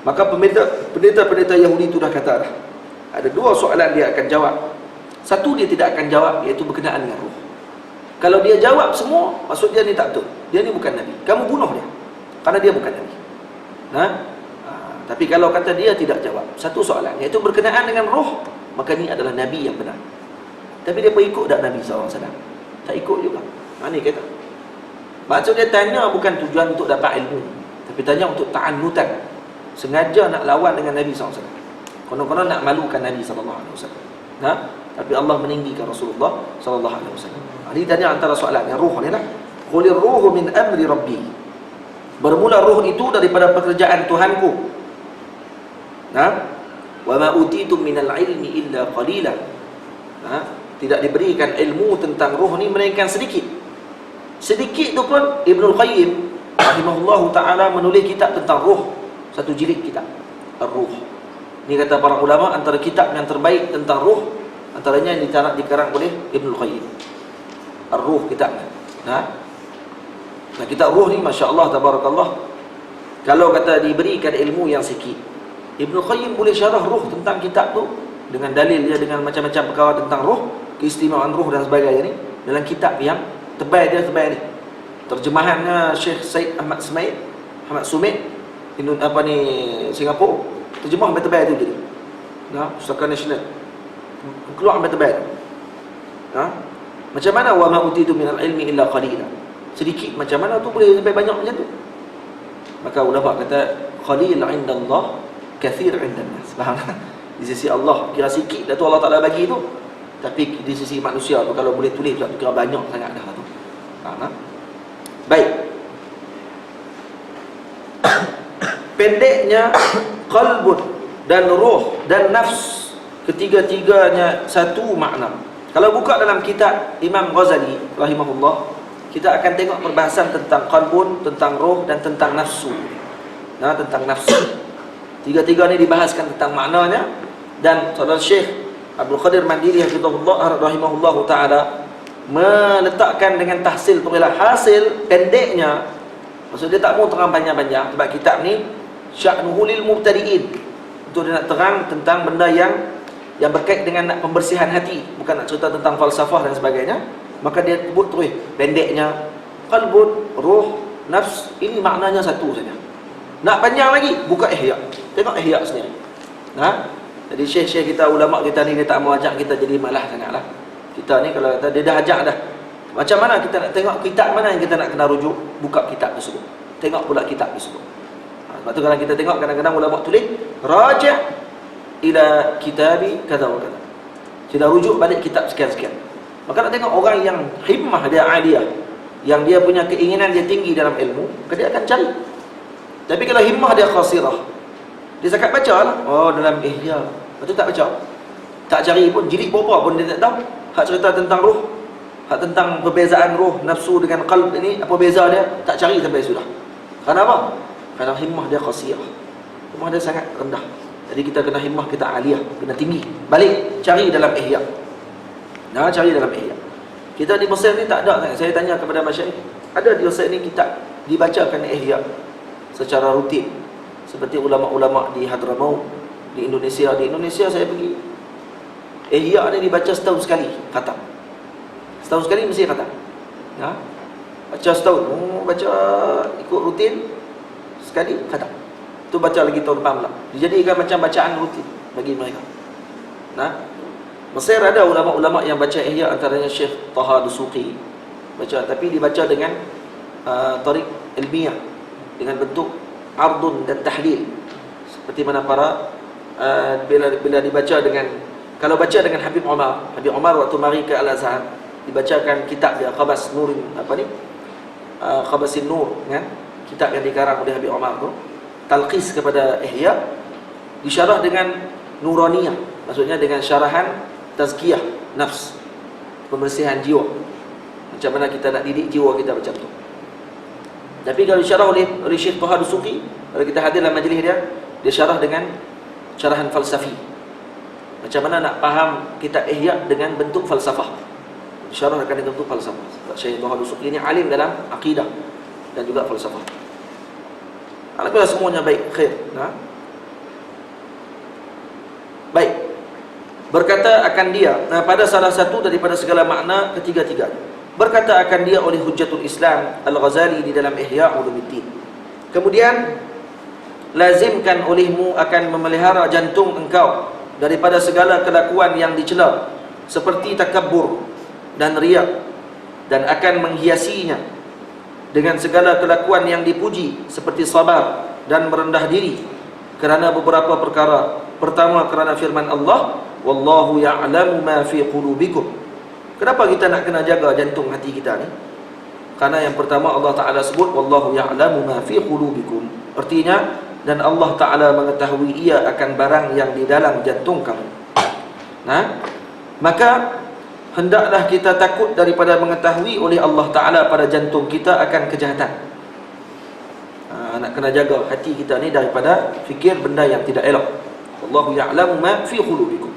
Maka pendeta Yahudi itu dah kata dah, ada dua soalan dia akan jawab. Satu dia tidak akan jawab, iaitu berkenaan dengan ruh. Kalau dia jawab semua, maksud dia ni tak betul. Dia ni bukan Nabi. Kamu bunuh dia, karena dia bukan Nabi. Tapi kalau kata dia tidak jawab satu soalan, iaitu berkenaan dengan roh, maka ni adalah Nabi yang benar. Tapi dia pun ikut tak Nabi SAW? Tak ikut juga. Mana kata? Maksud dia tanya bukan tujuan untuk dapat ilmu, tapi tanya untuk ta'annutan. Sengaja nak lawan dengan Nabi SAW. Konon-konon nak malukan Nabi SAW. Tapi Allah meninggikan Rasulullah SAW. Ini tanya antara soalan yang ruh ni lah. Qulir ruhu min amri rabbi. Bermula ruh itu daripada pekerjaan Tuhanku. Wa ma utitum minal ilmi illa qalila. Tidak diberikan ilmu tentang ruh ni melainkan sedikit. Sedikit tu pun Ibnul Qayyim rahimahullahu ta'ala menulis kitab tentang ruh. Satu jilid kitab Ar-Ruh. Ni kata para ulama, antara kitab yang terbaik tentang ruh antaranya yang dikarang oleh Ibnul Qayyim. Ar-Ruh kitabnya. Nah, kitab ruh ni masya-Allah tabarakallah. Kalau kata diberikan ilmu yang sikit, Ibnul Qayyim boleh syarah ruh tentang kitab tu dengan dalil dia, dengan macam-macam perkara tentang ruh, keistimewaan ruh dan sebagainya ni dalam kitab yang tebal dia tebal ni. Terjemahannya Syekh Said Ahmad Sumit Singapura, terjemah sampai tebal tu jadi. Pustaka nasional keluar sampai tebal. Macam mana wa ma utitu minal ilmi illa qalila? Sedikit macam mana tu boleh sampai banyak macam tu? Maka ulama kata qalil 'inda Allah, kathir 'inda nas. Faham? Di sisi Allah kira sikit dah tu Allah Taala bagi tu. Tapi di sisi manusia tu kalau boleh tulis tu kira banyak sangat dah tu. Faham? Baik. Pendeknya qalbun dan ruh dan nafs, ketiga-tiganya satu makna. Kalau buka dalam kitab Imam Ghazali rahimahullah, kita akan tengok perbahasan tentang qalbun, tentang roh dan tentang nafsu. Tentang nafsu. Tiga-tiga ni dibahaskan tentang maknanya. Dan saudara Syekh Abdul Qadir Mandiri rahimahullah ta'ala meletakkan dengan tahsil pengilah hasil pendeknya. Maksud dia tak mau terang panjang-panjang, sebab kitab ni sya'nuhu lil mubtadi'in. Untuk dia nak terang tentang benda yang berkait dengan nak pembersihan hati, bukan nak cerita tentang falsafah dan sebagainya. Maka dia sebut terus pendeknya qalbun, ruh, nafs, ini maknanya satu saja. Nak panjang lagi, buka Ihya. Tengok Ihya sendiri. Jadi syekh-syekh kita, ulama kita ni, dia tak mau ajak kita jadi malah sangatlah. Kita ni kalau kata dia dah ajak dah. Macam mana kita nak tengok kitab mana yang kita nak kena rujuk? Buka kitab tersebut. Tengok pula kitab tersebut. Sebab tu kalau kita tengok kadang-kadang ulama tulis raja' ila kitabi kata wa kata. Kita rujuk balik kitab sekian-sekian. Maka nak tengok orang yang himmah dia aliyah, yang dia punya keinginan dia tinggi dalam ilmu, maka dia akan cari. Tapi kalau himmah dia khasirah, dia sakat baca lah. Oh, dalam Ihya. Lepas tu tak baca, tak cari pun, jilid berapa pun dia tak tahu. Hak cerita tentang ruh, hak tentang perbezaan ruh, nafsu dengan qalb ini, apa beza dia, tak cari sampai sudah. Kenapa? Kerana himmah dia khasirah, himmah dia sangat rendah. Jadi kita kena himmah kita aliyah, kena tinggi. Balik cari dalam Ihya. Cari dalam Ihya. Kita di Mesir ni tak ada. Saya tanya kepada masyayikh, ada di Mesir ni kitab dibacakan Ihya secara rutin, seperti ulama-ulama di Hadramaut, di Indonesia. Di Indonesia saya pergi, Ihya ni dibaca setahun sekali khatam. Setahun sekali mesti khatam. Baca setahun, baca ikut rutin, sekali khatam. Tu baca lagi tahun depan pula. Dijadikan macam bacaan rutin bagi mereka. Mesir ada ulama-ulama yang baca Ihya, antaranya Syekh Taha Dusuqi baca, tapi dibaca dengan tarik ilmiah, dengan bentuk ardun dan tahlil, seperti mana para bila dibaca dengan, kalau baca dengan Habib Umar waktu mari ke Al-Azhar, dibacakan kitab dia Khabas Nurin, Khabasin Nur, kan? Kitab yang dikarang oleh Habib Umar tu, talqis kepada Ihya, disyarah dengan Nuraniyah, maksudnya dengan syarahan tazkiyah nafs, pembersihan jiwa. Macam mana kita nak didik jiwa kita macam tu. Tapi kalau disyarah oleh Syekh Toha Dusuki, kalau kita hadir dalam majlis dia syarah dengan syarahan falsafi. Macam mana nak faham kitab Ihya dengan bentuk falsafah. Syarah akan dengan bentuk falsafah. Syekh Toha Dusuki ini alim dalam akidah dan juga falsafah. Alhamdulillah semuanya baik, khair. Baik. Berkata akan dia pada salah satu daripada segala makna ketiga-tiga. Berkata akan dia oleh Hujjatul Islam Al-Ghazali di dalam Ihya Ulumuddin. Kemudian lazimkan olehmu akan memelihara jantung engkau daripada segala kelakuan yang dicela seperti takabbur dan riya, dan akan menghiasinya dengan segala kelakuan yang dipuji seperti sabar dan merendah diri kerana beberapa perkara. Pertama, kerana firman Allah, wallahu ya'lamu ma fi qulubikum. Kenapa kita nak kena jaga jantung hati kita ni? Karena yang pertama Allah Ta'ala sebut wallahu ya'lamu ma fi qulubikum. Artinya, dan Allah Ta'ala mengetahui ia akan barang yang di dalam jantung kamu. Maka hendaklah kita takut daripada mengetahui oleh Allah Ta'ala pada jantung kita akan kejahatan. Nak kena jaga hati kita ni daripada fikir benda yang tidak elok. Wallahu ya'lamu ma fi qulubikum.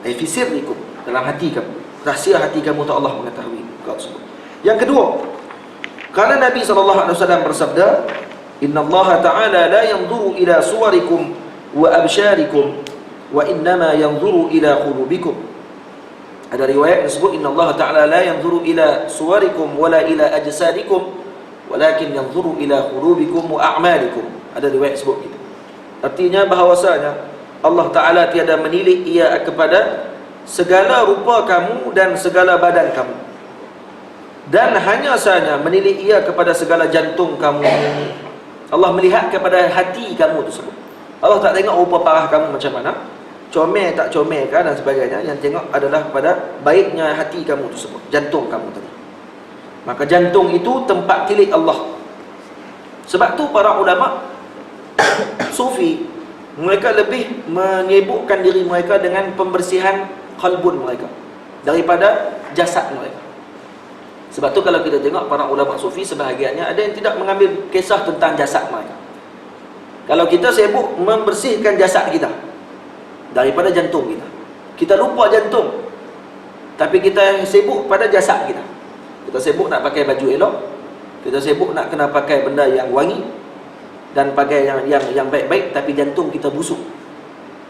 Fi sirrikum, dalam hati kamu. Rahsia hati kamu tu Allah mengetahui. Yang kedua, kerana Nabi SAW bersabda, Inna Allah Ta'ala la yanzuru ila suwarikum wa absyarikum wa innama yanzuru ila qulubikum. Ada riwayat yang sebut Inna Allah Ta'ala la yanzuru ila suwarikum wala ila ajsadikum walakin yanzuru ila qulubikum wa a'malikum. Ada riwayat sebut gitu. Artinya bahawasanya Allah Ta'ala tiada menilik ia kepada segala rupa kamu dan segala badan kamu, dan hanya sahaja menilik ia kepada segala jantung kamu. Allah melihat kepada hati kamu tersebut. Allah tak tengok rupa parah kamu macam mana, comel tak comel kan dan sebagainya. Yang tengok adalah pada baiknya hati kamu tersebut, jantung kamu tadi. Maka jantung itu tempat tilik Allah. Sebab tu para ulama Sufi, mereka lebih menyibukkan diri mereka dengan pembersihan qalbun mereka daripada jasad mereka. Sebab tu kalau kita tengok para ulama Sufi, sebahagiannya ada yang tidak mengambil kisah tentang jasad mereka. Kalau kita sibuk membersihkan jasad kita daripada jantung kita, kita lupa jantung, tapi kita sibuk pada jasad kita. Kita sibuk nak pakai baju elok, kita sibuk nak kena pakai benda yang wangi dan pakai yang baik-baik, tapi jantung kita busuk.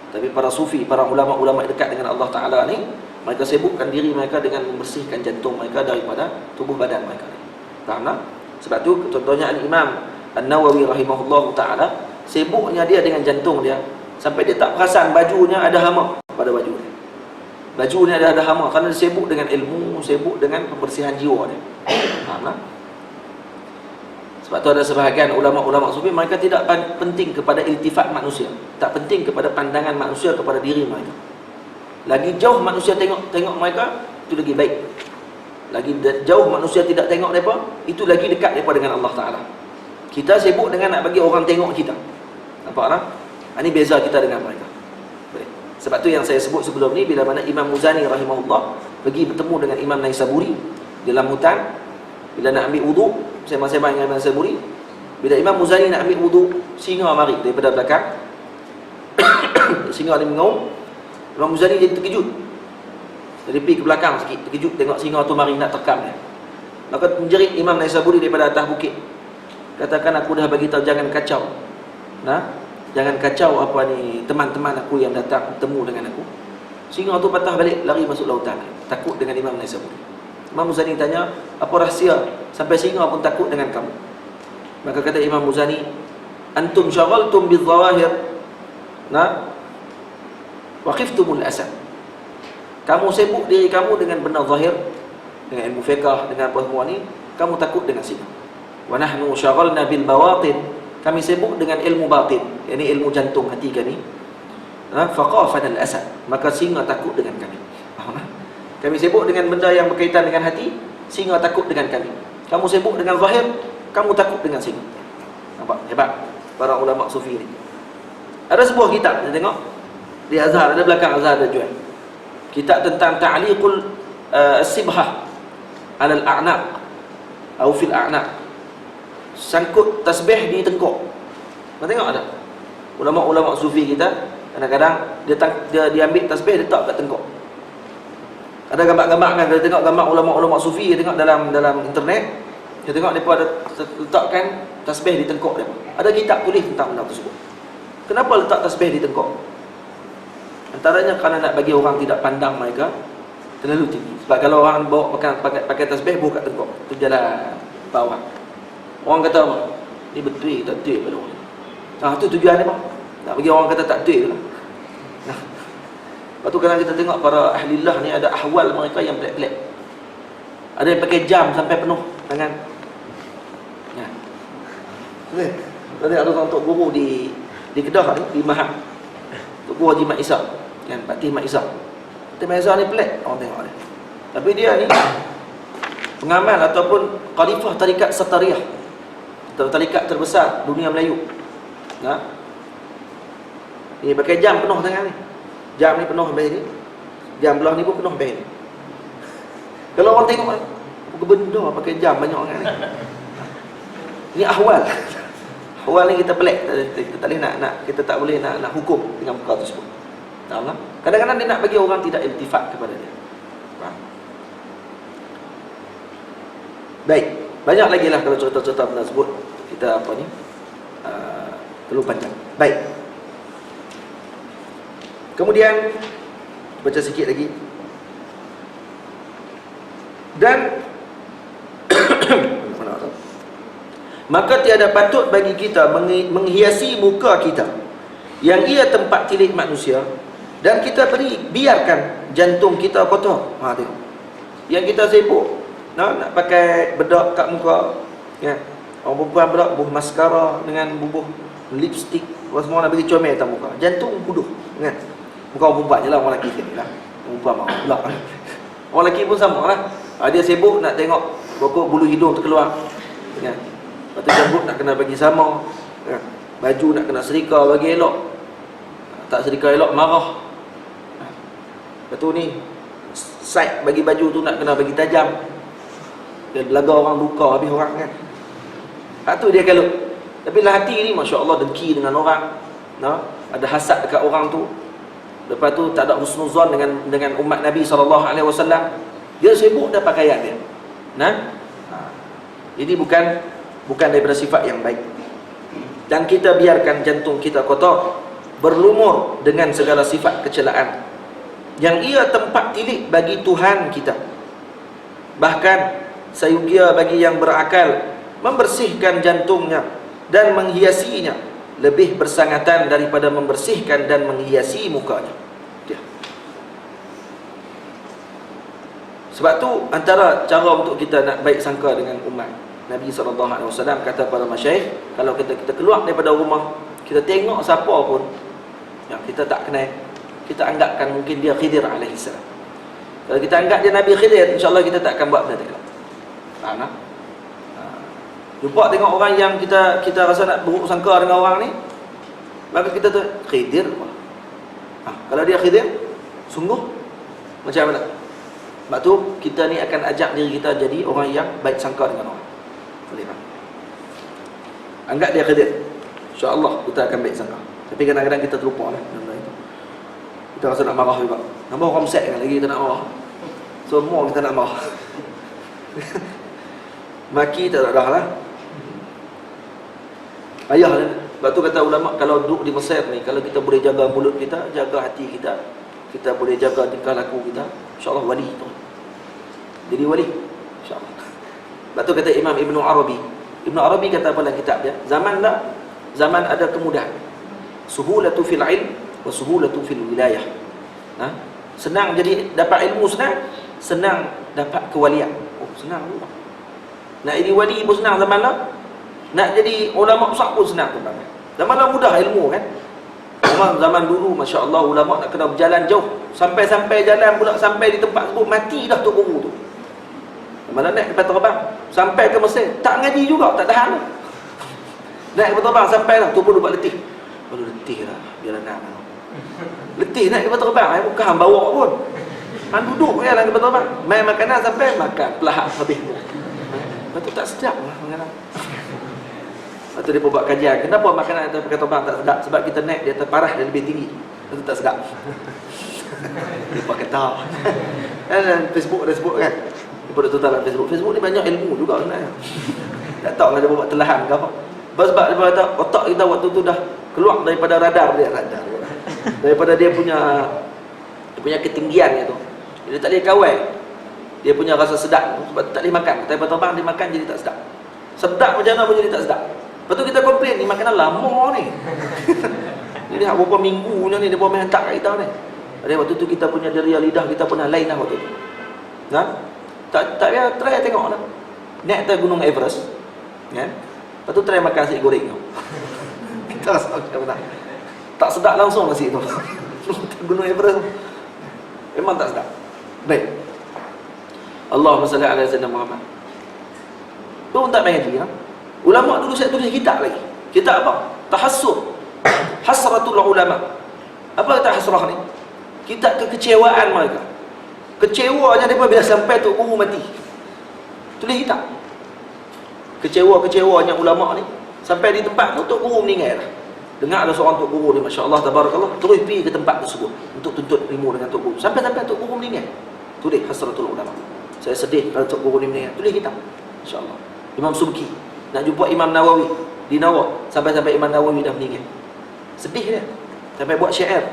Tapi para Sufi, para ulama-ulama dekat dengan Allah Ta'ala ni, mereka sibukkan diri mereka dengan membersihkan jantung mereka daripada tubuh badan mereka. Faham tak? Sebab tu contohnya Al-Imam An-Nawawi rahimahullah ta'ala, sibuknya dia dengan jantung dia, sampai dia tak perasan bajunya ada hama pada baju dia. Bajunya ada hama kerana dia sibuk dengan ilmu, sibuk dengan pembersihan jiwa dia. Faham tak? Sebab tu ada sebahagian ulama-ulama Sufi, mereka tidak penting kepada iltifat manusia, tak penting kepada pandangan manusia kepada diri mereka. Lagi jauh manusia tengok mereka, itu lagi baik. Lagi jauh manusia tidak tengok mereka, itu lagi dekat mereka dengan Allah Ta'ala. Kita sibuk dengan nak bagi orang tengok kita. Nampak tak? Ini beza kita dengan mereka. Sebab tu yang saya sebut sebelum ni, bila mana Imam Muzani rahimahullah pergi bertemu dengan Imam Naisaburi dalam hutan, bila nak ambil wudu, sembang-sembang dengan Imam Naisaburi. Bila Imam Muzani nak ambil wudu, singa mari daripada belakang. Singa ni mengaum. Imam Muzani jadi terkejut. Jadi pergi ke belakang sikit, terkejut tengok singa tu mari nak terkam dia. Maka menjerit Imam Naisaburi daripada atas bukit. Katakan, aku dah bagi tahu jangan kacau. Jangan kacau apa ni teman-teman aku yang datang bertemu dengan aku. Singa tu patah balik, lari masuk lautan. Takut dengan Imam Naisaburi. Imam Muzani tanya, apa rahsia sampai singa pun takut dengan kamu? Maka kata Imam Muzani, antum syaghaltum bil-zawahir wa khiftumul asad. Kamu sibuk diri kamu dengan benda zahir, dengan ilmu fiqh, dengan apa semua ni, kamu takut dengan singa. Wa nahnu syaghalna bil bawatin, kami sibuk dengan ilmu batin, yakni ilmu jantung hati kami. Faqafana al-asad, maka singa takut dengan kami. Faham tak? Kami sibuk dengan benda yang berkaitan dengan hati, singa takut dengan kami. Kamu sibuk dengan zahir, kamu takut dengan singa. Nampak? Hebat para ulama Sufi ni. Ada sebuah kitab, kita tengok di Azhar, ada belakang Azhar ada jual. kitab tentang ta'liqul sibhah 'ala al-a'naq atau fil a'naq, sangkut tasbih di tengkuk. Kau tengok ada ulama-ulama sufi kita kadang-kadang dia ambil tasbih dia letak kat tengkuk. Ada gambar-gambar kan, kita tengok gambar ulama-ulama sufi, kita tengok dalam internet, kita tengok mereka ada letakkan tasbih di tengkuk mereka. Ada kitab tulis tentang benda tersebut. Kenapa letak tasbih di tengkuk? Antaranya kerana nak bagi orang tidak pandang mereka terlalu tinggi. Sebab kalau orang bawa pakai tasbih buka kat tengkuk, tu jalan bawah. Orang kata apa? Ni betul tak betul pada orang. Tu tujuan dia apa? Nak bagi orang kata tak betul lah. Lepas tu kadang kita tengok para ahlillah ni ada ahwal mereka yang pelik-pelik. Ada yang pakai jam sampai penuh tangan. Ya. Tadi ada orang tok guru di Kedah ni, di Mahang. Tok guru Haji Mat Isa, kan, Patih Mat Isa. Patih Mat Isa ni pelik orang tengok dia. Tapi dia ni pengamal ataupun khalifah tarikat Satariyah, tarikat terbesar dunia Melayu. Nah, ni pakai jam penuh tangan ni. Jam ni penuh sampai ni. Jam belah ni pun penuh sampai ni. Kalau orang tengok apa benda pakai jam banyak orang ni. Ni ahwal. Ahwal ni kita pelik. Kita tak boleh nak kita tak boleh nak hukum dengan perkara tersebut. Faham tak? Kadang-kadang dia nak bagi orang tidak iltifat kepada dia. Faham? Baik, banyak lagi lah kalau cerita-cerita benda tersebut. Kita apa ni? Terlalu panjang. Baik. Kemudian baca sikit lagi. Dan maka tiada patut bagi kita menghiasi muka kita yang ia tempat tilik manusia, dan kita biarkan jantung kita kotor. Tengok. Yang kita sibuk nak pakai bedak kat muka, ya. Orang perempuan bedak bubuh maskara dengan bubuh lipstick, semua nak bagi comel atas muka. Jantung kuduh, kan? Bukan orang perempuan je lah, orang lelaki sekali lah. Orang perempuan marah pula. Orang lelaki pun sama lah. Dia sibuk nak tengok pokok bulu hidung terkeluar, kan? Lepas tu jambut nak kena bagi sama, kan? Baju nak kena serika bagi elok. Tak serika elok marah. Lepas tu ni side bagi baju tu nak kena bagi tajam, dan belaga orang luka habis orang, kan? Tu dia kalut. Tapi lah hati ni Masya Allah dengki dengan orang, ada hasad dekat orang tu. Lepas tu tak ada husnuzon dengan umat Nabi SAW. Dia sibuk dah pakaian dia. Ini bukan daripada sifat yang baik. Dan kita biarkan jantung kita kotor, berlumur dengan segala sifat kecelaan yang ia tempat tilik bagi Tuhan kita. Bahkan sayugia bagi yang berakal membersihkan jantungnya dan menghiasinya lebih bersangatan daripada membersihkan dan menghiasi mukanya. Sebab tu antara cara untuk kita nak baik sangka dengan umat Nabi SAW, kata para masyayikh, kalau kita keluar daripada rumah, kita tengok siapa pun yang kita tak kenal, kita anggapkan mungkin dia Khidir AS. Kalau kita anggap dia Nabi Khidir, insyaAllah kita tak akan buat benda tak. Faham tak? Jumpa tengok orang yang kita rasa nak buruk sangka dengan orang ni, maka kita tu Khidir. Kalau dia Khidir, sungguh macam mana? Sebab tu kita ni akan ajak diri kita jadi orang yang baik sangka dengan orang. Boleh tak? Anggap dia Khidir, insya-Allah kita akan baik sangka. Tapi kadang-kadang kita terlupa lah benda itu. Kita rasa nak marah juga. Nampak orang set kan lagi kita nak marah. Semua kita nak marah. Maki tak ada lah. Ayah, sebab tu kata ulama, kalau duduk di Mesir ni, kalau kita boleh jaga mulut kita, jaga hati kita, kita boleh jaga tingkah laku kita, insya-Allah wali tu. Jadi wali, insya-Allah. Sebab tu kata Imam Ibn Arabi kata pada kitab dia, zaman ada kemudahan. Suhulatu fil ilm wa suhulatu fil wilayah. Senang jadi dapat ilmu, senang dapat kewalian. Oh, senang juga. Nak jadi wali pun senang zaman lah. Nak jadi ulama besar pun senang tu. Zaman lah mudah ilmu, kan. Zaman dulu Masya Allah ulama nak kena berjalan jauh, sampai jalan pula, sampai di tempat sebut mati dah tu guru tu. Mana naik kapal terbang sampai ke Mesir, tak ngaji juga, tak tahan lah. Naik kapal terbang sampai lah, tu pun buat letih. Baru letih lah, biar nak letih naik kapal terbang, bukan bawa pun. Han duduk je lah kata abang. Main makanan sampai makan pelahap habis. Lepas tu tak sedap lah makanan. Lepas tu dia buat kajian. Kenapa makanan atas kata abang tak sedap? Sebab kita naik di atas parah dan lebih tinggi. Lepas tu tak sedap. Dia kata. Dan Facebook ada sebut kan. Dia pun tulis dalam Facebook. Facebook ni banyak ilmu juga sebenarnya. Tak tahu lah dia buat telahan ke apa. Sebab dia kata otak kita waktu tu dah keluar daripada radar dia. Daripada dia punya ketinggian itu. Dia tak boleh kawal. Dia punya rasa sedap sebab tak boleh makan. Tapi abang dia makan jadi tak sedap. Sedap macam mana pun jadi tak sedap. Lepas tu kita komplain ni makanan lama ni. Jadi berapa minggu ni dia pun main hantar kat kita ni. Jadi waktu tu kita punya deria lidah kita pun lain lah waktu tu. Nah, tak payah try tengok lah. Naik atas gunung Everest. Kan? Lepas tu try makan nasi goreng tu. Kita rasa macam mana? Tak sedap langsung nasi tu. Gunung Everest memang tak sedap. Baik. Allahumma salli ala sayyidina Muhammad. Tu tak main lagi. Ulama dulu saya tulis kitab lagi. Kitab apa? Tahassur. Hasratul ulama. Apa kata hasrah ni? Kitab kekecewaan mereka. Kecewanya mereka bila sampai Tok Guru mati. Tulis kitab. Kecewa-kecewanya ulama ni sampai di tempat tu Tok Guru meninggal. Dengar ada seorang Tok Guru dia, masya-Allah tabarakallah, terus pergi ke tempat tersebut untuk tuntut ilmu dengan Tok Guru. Sampai-sampai Tok Guru meninggal. Tulis hasratul ulama. Saya sedih kalau Tok Guru ni meninggal. Tulis kitab. Insya-Allah. Imam Subki nak jumpa Imam Nawawi di Nawak, sampai-sampai Imam Nawawi dah meninggal. Sedih dia. Sampai buat syair.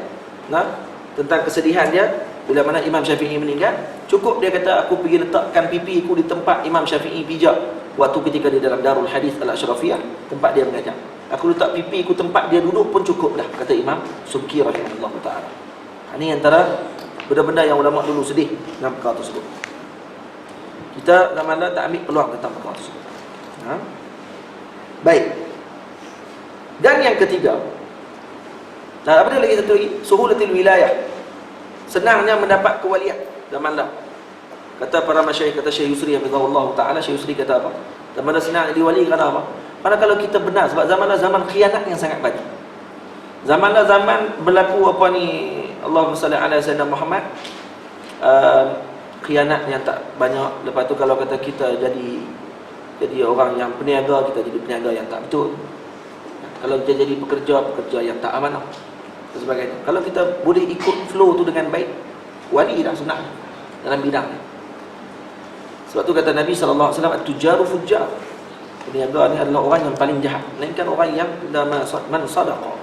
Nah, tentang kesedihan dia bila mana Imam Syafi'i meninggal. Cukup dia kata aku pergi letakkan pipi aku di tempat Imam Syafi'i pijak waktu ketika dia dalam Darul Hadis Al-Ashrafiyah, tempat dia mengajar. Aku letak pipi aku tempat dia duduk pun cukup dah, kata Imam Subki rahimahullah ta'ala. Ini antara benda-benda yang ulama dulu sedih dalam perkara tersebut. Kita zaman dah tak ambil peluang tentang perkara tersebut. Baik. Dan yang ketiga, apa dia lagi satu lagi? Suhulatul wilayah. Senangnya mendapat kewalian zaman dah. Kata para masyayikh, kata Syekh Yusri hafizahullah ta'ala, Syekh Yusri kata apa? Zaman dah senang jadi wali kerana apa? Karena kalau kita benar, sebab zamanlah zaman khianat yang sangat banyak. Zamanlah zaman berlaku apa ni, Allahumma salli ala sayyidina Muhammad, khianat yang tak banyak. Lepas tu kalau kata kita jadi orang yang peniaga, kita jadi peniaga yang tak betul. Kalau kita jadi pekerja yang tak amanah dan sebagainya. Kalau kita boleh ikut flow tu dengan baik, wali dah senang dalam bidang ni. Sebab tu kata Nabi sallallahu alaihi wasallam, at-tujaru fujjar. Peniaga ni adalah orang yang paling jahat, melainkan orang yang man sadaqa.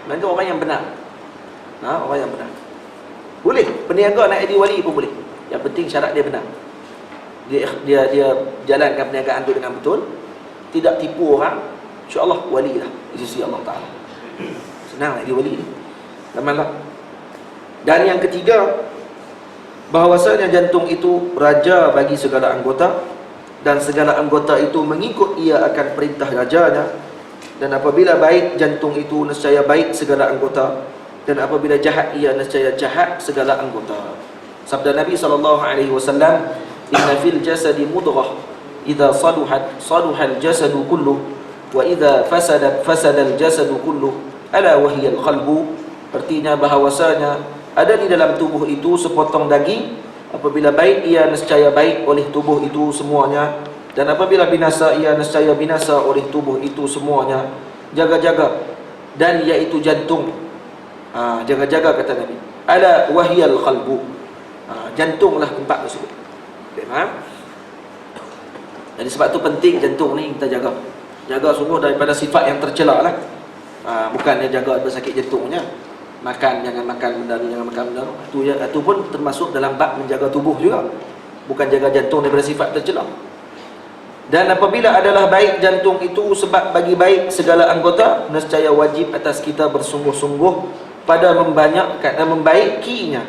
Melainkan orang yang benar. Orang yang benar. Boleh peniaga nak jadi wali pun boleh. Yang penting syarat dia benar. Dia jalankan perniagaan tu dengan betul, tidak tipu orang, insya-Allah wali lah di sisi Allah Taala. Senang nak jadi wali ni. Gampanglah. Dan yang ketiga, bahawasanya jantung itu raja bagi segala anggota, dan segala anggota itu mengikut ia akan perintah rajanya. Dan apabila baik jantung itu, nescaya baik segala anggota, dan apabila jahat ia, nescaya jahat segala anggota. Sabda Nabi SAW, inna fil jasadi mudghah, idza saluhat saluhal jasadu kulluh, wa idza fasadat fasadal jasadu kulluh, ala wahiyal qalbu. Artinya bahawasanya ada di dalam tubuh itu sepotong daging. Apabila baik ia, nescaya baik oleh tubuh itu semuanya, dan apabila binasa ia, nescaya binasa oleh tubuh itu semuanya. Jaga-jaga, dan iaitu jantung. Jaga-jaga kata Nabi. Ala wahiyal qalbu. Jantunglah tempat tersebut. Faham? Jadi sebab tu penting jantung ni kita jaga. Jaga sungguh daripada sifat yang tercela lah. Bukannya jaga bersakit jantungnya. Makan, jangan makan benda ni, jangan makan benda tu. Itu pun termasuk dalam bab menjaga tubuh juga. Bukan jaga jantung daripada sifat tercela. Dan apabila adalah baik jantung itu sebab bagi baik segala anggota, nescaya wajib atas kita bersungguh-sungguh pada membanyakkan dan membaikinya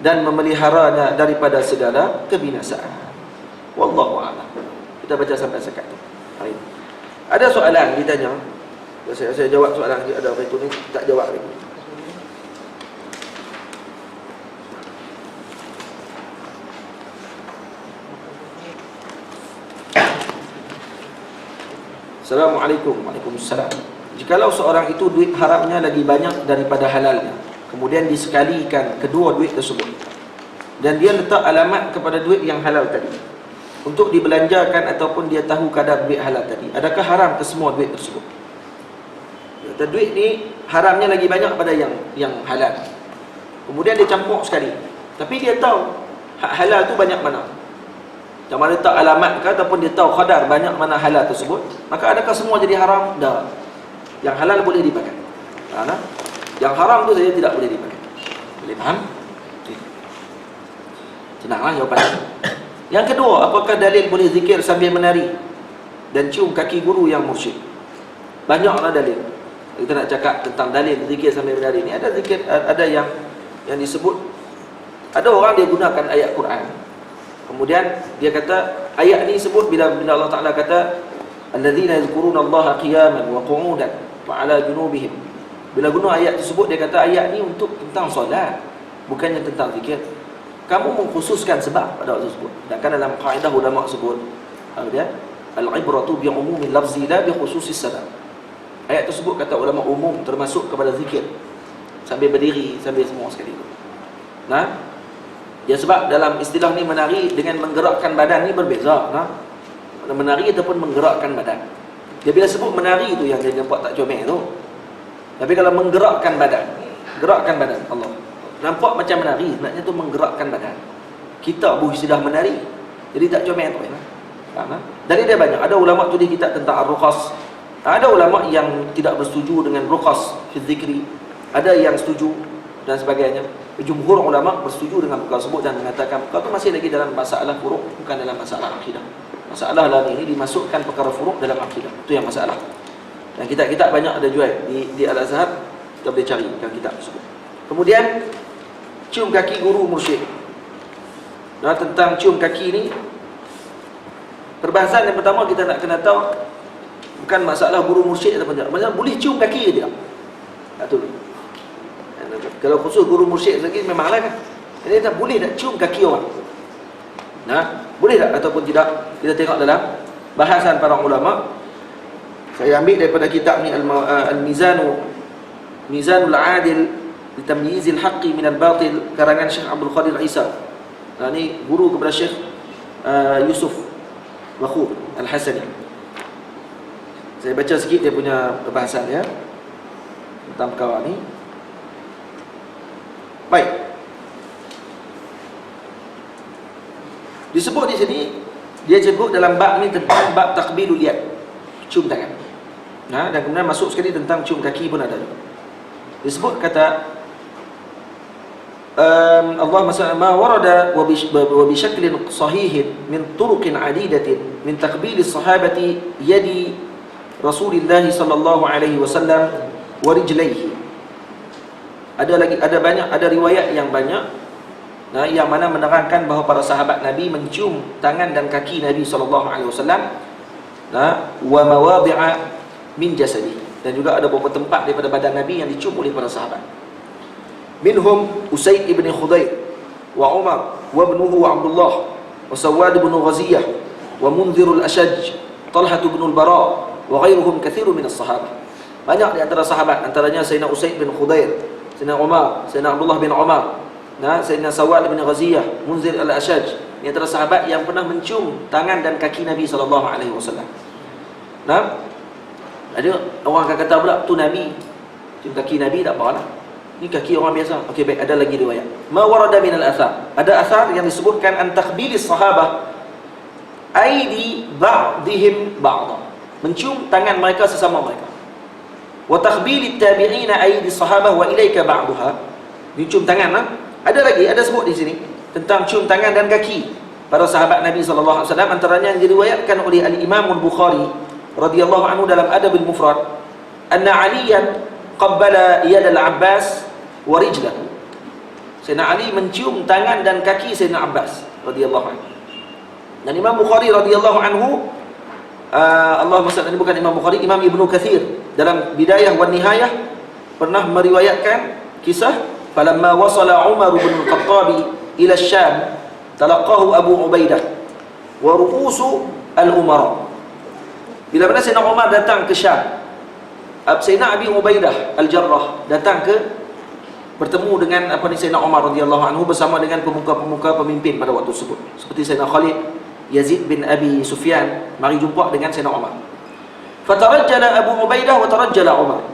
dan memeliharanya daripada segala kebinasaan. Wallahu a'lam. Kita baca sampai sekat tu. Baik. Ada soalan ditanya. Saya jawab soalan dia, ada apa itu ni tak jawab lagi. Assalamualaikum. Waalaikumsalam. Jikalau seorang itu duit haramnya lagi banyak daripada halalnya, kemudian disekalikan kedua duit tersebut, dan dia letak alamat kepada duit yang halal tadi untuk dibelanjakan ataupun dia tahu kadar duit halal tadi, adakah haram ke semua duit tersebut? Kata duit ni haramnya lagi banyak pada yang halal. Kemudian dia campur sekali, tapi dia tahu hak halal tu banyak mana. Sama letak alamat ke ataupun dia tahu kadar banyak mana halal tersebut, maka adakah semua jadi haram? Dah. Yang halal boleh dipakai. Yang haram tu saja tidak boleh dipakai. Boleh faham? Senanglah jawapannya. Yang kedua, apakah dalil boleh zikir sambil menari dan cium kaki guru yang mursyid? Banyaklah dalil. Kita nak cakap tentang dalil zikir sambil menari ni. Ada zikir, ada yang disebut. Ada orang dia gunakan ayat Quran. Kemudian dia kata ayat ni sebut bila Allah Taala kata alladzina yadhkurunallaha qiyaman wa qu'udan wa 'ala junubihim. Bila guna ayat tersebut dia kata ayat ni untuk tentang solat, bukannya tentang zikir. Kamu mengkhususkan sebab pada waktu tersebut. Sedangkan dalam kaedah ulama sebut dia al-ibratu bi umumil lafzi la bi khususis sabab. Ayat tersebut kata ulama umum termasuk kepada zikir. Sambil berdiri, sambil semua sekali itu. Nah, ya sebab dalam istilah ni menari dengan menggerakkan badan ni berbeza. Menari ataupun menggerakkan badan. Dia bila sebut menari tu yang dia nampak tak comel tu. Tapi kalau menggerakkan badan, gerakkan badan Allah. Nampak macam menari, sebenarnya tu menggerakkan badan. Kita istilah menari, jadi tak comel tu. Faham? Dari dia banyak. Ada ulama tulis kitab tentang ar-ruqas. Ada ulama yang tidak bersetuju dengan ruqas fi dzikri. Ada yang setuju dan sebagainya. Jumhur ulama bersetuju dengan perkara tersebut dan mengatakan perkara itu masih lagi dalam masalah furuk, bukan dalam masalah akidah. Masalah lain ini dimasukkan perkara furuk dalam akidah. Itu yang masalah. Dan kitab-kitab banyak ada jual di Al-Azhar, kita boleh cari kitab tersebut. Kemudian cium kaki guru mursyid. Nah, tentang cium kaki ni, perbahasan yang pertama kita nak kena tahu bukan masalah guru mursyid ataupun tidak. Maksudnya boleh cium kaki ke tidak? Betul. Kalau khusus guru mursyid lagi memanglah kan. Jadi tak boleh tak cium kaki orang. Nah, boleh tak ataupun tidak? Kita tengok dalam bahasan para ulama. Saya ambil daripada kitab ni Mizanul Adil li Tamyizil Haqqi min al-Batil karangan Syekh Abdul Qadir Isa. Nah, ni guru kepada Syekh Yusuf Bakhur Al-Hasani. Saya baca sikit dia punya perbahasan ya tentang perkara ni. Baik. Disebut di sini, dia sebut dalam bab ni tentang bab takbilul yad, cium tangan. Nah, dan kemudian masuk sekali tentang cium kaki pun ada. Disebut kata Allah Masya ma warada wa bi syaklin sahihin min turuqin adidatin min takbilis sahabati yadi Rasulullah sallallahu alaihi wasallam wa rijlaihi. Ada riwayat yang banyak yang mana menerangkan bahawa para sahabat Nabi mencium tangan dan kaki Nabi sallallahu alaihi wasallam wa mawadhi'a min jasadi, dan juga ada beberapa tempat daripada badan Nabi yang dicium oleh para sahabat. Minhum Usaid ibn Khudayr wa Umar wa ibnuhu Abdullah wa Sawad ibn Ghaziyah wa Munzir al-Ashaj, Talhah ibn al-Bara wa ghairuhum katsirun min as-sahabah. Banyak di antara sahabat, antaranya Sayyidina Usaid bin Khudayr, Sayyidina Umar, Sayyidina Abdullah bin Umar, Sayyidina Sawad bin Ghaziyah, Munzir al-Ashaj, di antara sahabat yang pernah mencium tangan dan kaki Nabi SAW. Ada orang akan kata pula tu Nabi, cium kaki Nabi tak apa lah, ni kaki orang biasa. Okey, baik, ada lagi riwayat. Ma warada min al-athar. Ada asar yang disebutkan an takhbilis sahabah aidi ba'dihim ba'dha, mencium tangan mereka sesama mereka. Wa takhbilit tabi'ina aidi sahabah wa ilaika ba'daha, dicium tangan. Ada lagi, ada sebut di sini tentang cium tangan dan kaki para sahabat Nabi sallallahu alaihi wasallam, antaranya yang diriwayatkan oleh al-Imam al-Bukhari radhiyallahu anhu dalam Adab al-Mufrad, anna Aliyan qabbala yad al-Abbas wa rijlahu. Sayyidina Ali mencium tangan dan kaki Sayyidina Abbas radhiyallahu anhu. Dan Imam Bukhari radhiyallahu anhu, Allah maksudnya bukan Imam Bukhari, Imam Ibnu Katsir dalam Bidayah wan Nihayah pernah meriwayatkan kisah falamma wasala Umar bin Al-Khattab ila Syam talaqahu Abu Ubaidah wa ru'usu al-umara. Bila mana Sayyidina Umar datang ke Syam, Sayyidina Abi Ubaidah Al-Jarrah datang ke bertemu dengan Sayyidina Umar radhiyallahu anhu bersama dengan pemuka-pemuka pemimpin pada waktu tersebut. Seperti Sayyidina Khalid, Yazid bin Abi Sufyan, mari jumpa dengan Sayyidina Umar. Fatarajjala Abu Ubaidah wa tarajjala Umar.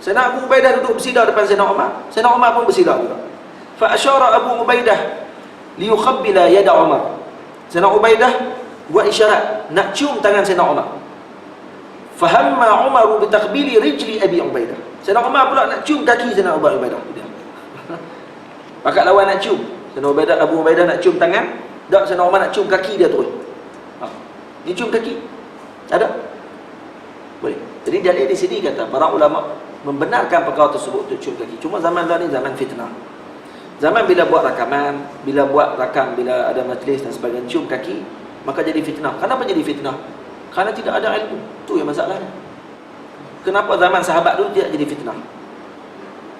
Sayyidina Abu Ubaidah duduk bersila depan Sayyidina Umar, Sayyidina Umar pun bersila juga. Fa asyara Abu Ubaidah liyukhabbila yada Umar. Sayyidina Ubaidah buat isyarat nak cium tangan Sayyidina Umar. Fahamma Umar bi taqbili rijli Abi Ubaidah. Sayyidina Umar pula nak cium kaki Sayyidina Abu Ubaidah. Pakat lawan nak cium. Sayyidina Abu Ubaidah nak cium tangan, dak Sayyidina Umar nak cium kaki dia terus. Dia cium kaki. Ada? Boleh. Jadi dalil di sini kata para ulama membenarkan perkara tersebut untuk cium kaki. Cuma zaman dah ni zaman fitnah. Zaman bila buat rakaman, bila buat rakam, bila ada majlis dan sebagainya, cium kaki, maka jadi fitnah. Kenapa jadi fitnah? Karena tidak ada ilmu. Itu yang masalahnya. Kenapa zaman sahabat dulu tidak jadi fitnah?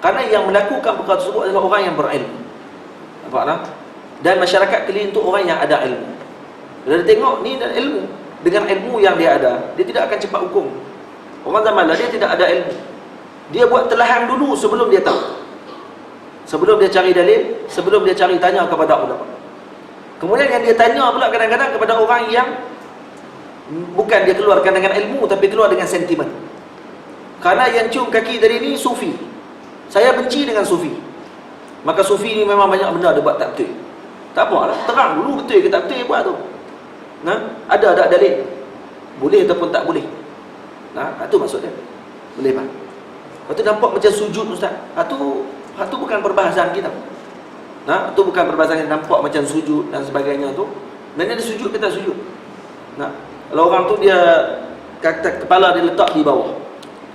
Karena yang melakukan perkara tersebut adalah orang yang berilmu. Nampak tak? Dan masyarakat keliling itu orang yang ada ilmu. Bila dia tengok ni dan ilmu, dengan ilmu yang dia ada, dia tidak akan cepat hukum. Orang zaman lah dia tidak ada ilmu. Dia buat telahan dulu sebelum dia tahu. Sebelum dia cari dalil, sebelum dia cari tanya kepada ulama. Kemudian yang dia tanya pula kadang-kadang kepada orang yang bukan dia keluarkan dengan ilmu, tapi keluar dengan sentimen. Karena yang cium kaki tadi ni sufi. Saya benci dengan sufi. Maka sufi ni memang banyak benda dia buat tak betul. Tak apalah, terang dulu betul ke tak betul buat tu. Nah, ada tak dalil? Boleh ataupun tak boleh. Nah, itu maksudnya. Boleh tak? Lepas tu nampak macam sujud ustaz. Itu bukan perbahasan kita. Nah, itu bukan perbahasan kita, nampak macam sujud dan sebagainya tu. Mana dia sujud kita sujud. Nah, kalau orang tu dia kepala dia letak di bawah,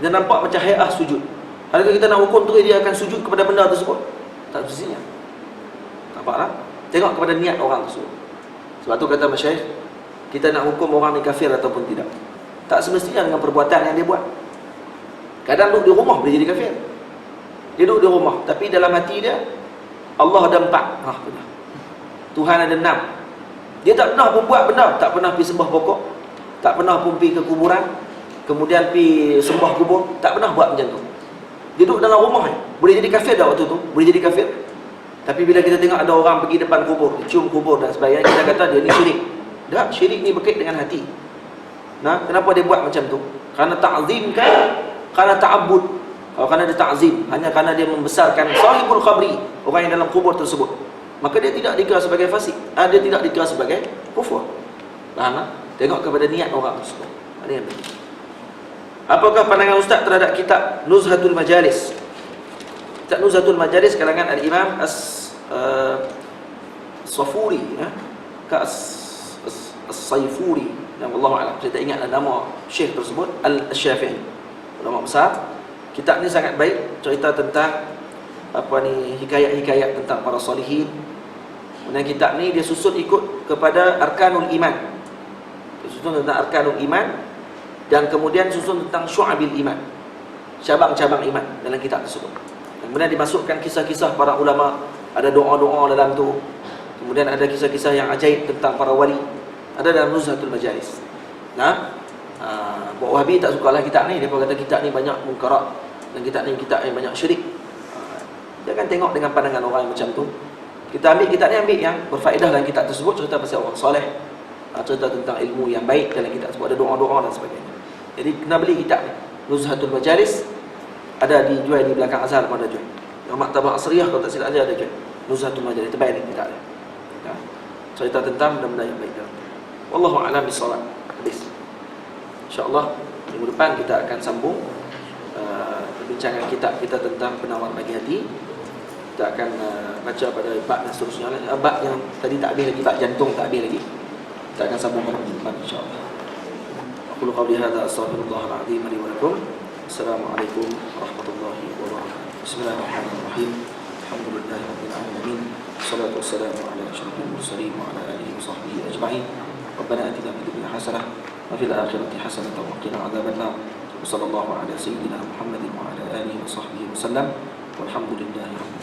dia nampak macam hayah sujud. Adakah kita nak hukum tu dia akan sujud kepada benda tersebut? Tak semestinya. Nampak tak? Tengok kepada niat orang tersebut. Sebab tu kata masyayikh, kita nak hukum orang ni kafir ataupun tidak, tak semestinya dengan perbuatan yang dia buat. Kadang duduk di rumah boleh jadi kafir. Dia duduk di rumah, tapi dalam hati dia Allah ada 4. Tuhan ada 6. Dia tak pernah pun buat benda, tak pernah pergi sembah pokok, tak pernah pun pergi ke kuburan, kemudian pergi sembah kubur, tak pernah buat macam tu. Dia duduk dalam rumah. Boleh jadi kafir dah waktu tu? Boleh jadi kafir. Tapi bila kita tengok ada orang pergi depan kubur, cium kubur dan sebagainya, kita kata dia ni syirik. Tak, syirik ni berkait dengan hati. Nah, kenapa dia buat macam tu? Kerana ta'zim kan? Kerana ta'abbud. Kalau kerana dia ta'zim, hanya kerana dia membesarkan sahibul khabri, orang yang dalam kubur tersebut, maka dia tidak dikira sebagai fasik. Dia tidak dikira sebagai kufur. Faham tak? Tengok kepada niat orang tersebut. Ada yang begitu. Apakah pandangan Ustaz terhadap kitab Nuzhatul Majalis? Kitab Nuzhatul Majalis kalangan Al-Imam As-Safuri, As-Sayfuri, dan Wallahu a'lam, saya tak ingat nama syekh tersebut, Al-Syafi'i, ulama besar. Kitab ni sangat baik, cerita tentang hikayat-hikayat tentang para salihin. Kemudian kitab ni dia susun ikut kepada Arkanul Iman. Dia susun tentang Arkanul Iman, dan kemudian susun tentang Syu'abil Iman, cabang-cabang iman dalam kitab tersebut. Dan kemudian dimasukkan kisah-kisah para ulama, ada doa-doa dalam tu. Kemudian ada kisah-kisah yang ajaib tentang para wali, ada dalam Nuzhatul Majalis. Nah, buat Wahabi tak sukalah kitab ni. Dia kata kitab ni banyak munkarat, dan kitab ni kitab yang banyak syirik. Jangan tengok dengan pandangan orang yang macam tu. Kita ambil kitab ni, ambil yang berfaedah dalam kitab tersebut, cerita pasal orang soleh, cerita tentang ilmu yang baik dalam kitab tersebut, ada doa-doa dan sebagainya. Jadi kena beli kitab ni, Nuzhatul Majalis. Ada dijual di belakang Azhar pun ada jual. Yang Maktabah Asriyah kalau tak silap ada jual Nuzhatul Majalis. Terbaik ni kitab ni, ya. Cerita tentang benda-benda yang baik dalam tu. Wallahu a'lam bissawab. Habis. InsyaAllah minggu depan kita akan sambung perbincangan kitab kita tentang Penawar Bagi Hati. Kita akan baca pada bab dan seterusnya. Bab yang tadi tak habis lagi, bab jantung tak habis lagi, kita akan sambung pada minggu depan insyaAllah. Aqulu qawli hadza astaghfirullahal azim li wa lakum. Assalamualaikum warahmatullahi wabarakatuh. Bismillahirrahmanirrahim. Alhamdulillahirabbil alamin. Wassalatu wassalamu ala asyrafil mursalin wa ala alihi washabbihi ajma'in. Rabbana atina fid dunya hasanah wa fil akhirati hasanah wa qina adzabannar. Wassallallahu ala sayyidina Muhammadin wa ala alihi washabbihi wasallam. Walhamdulillahi rabbil alamin.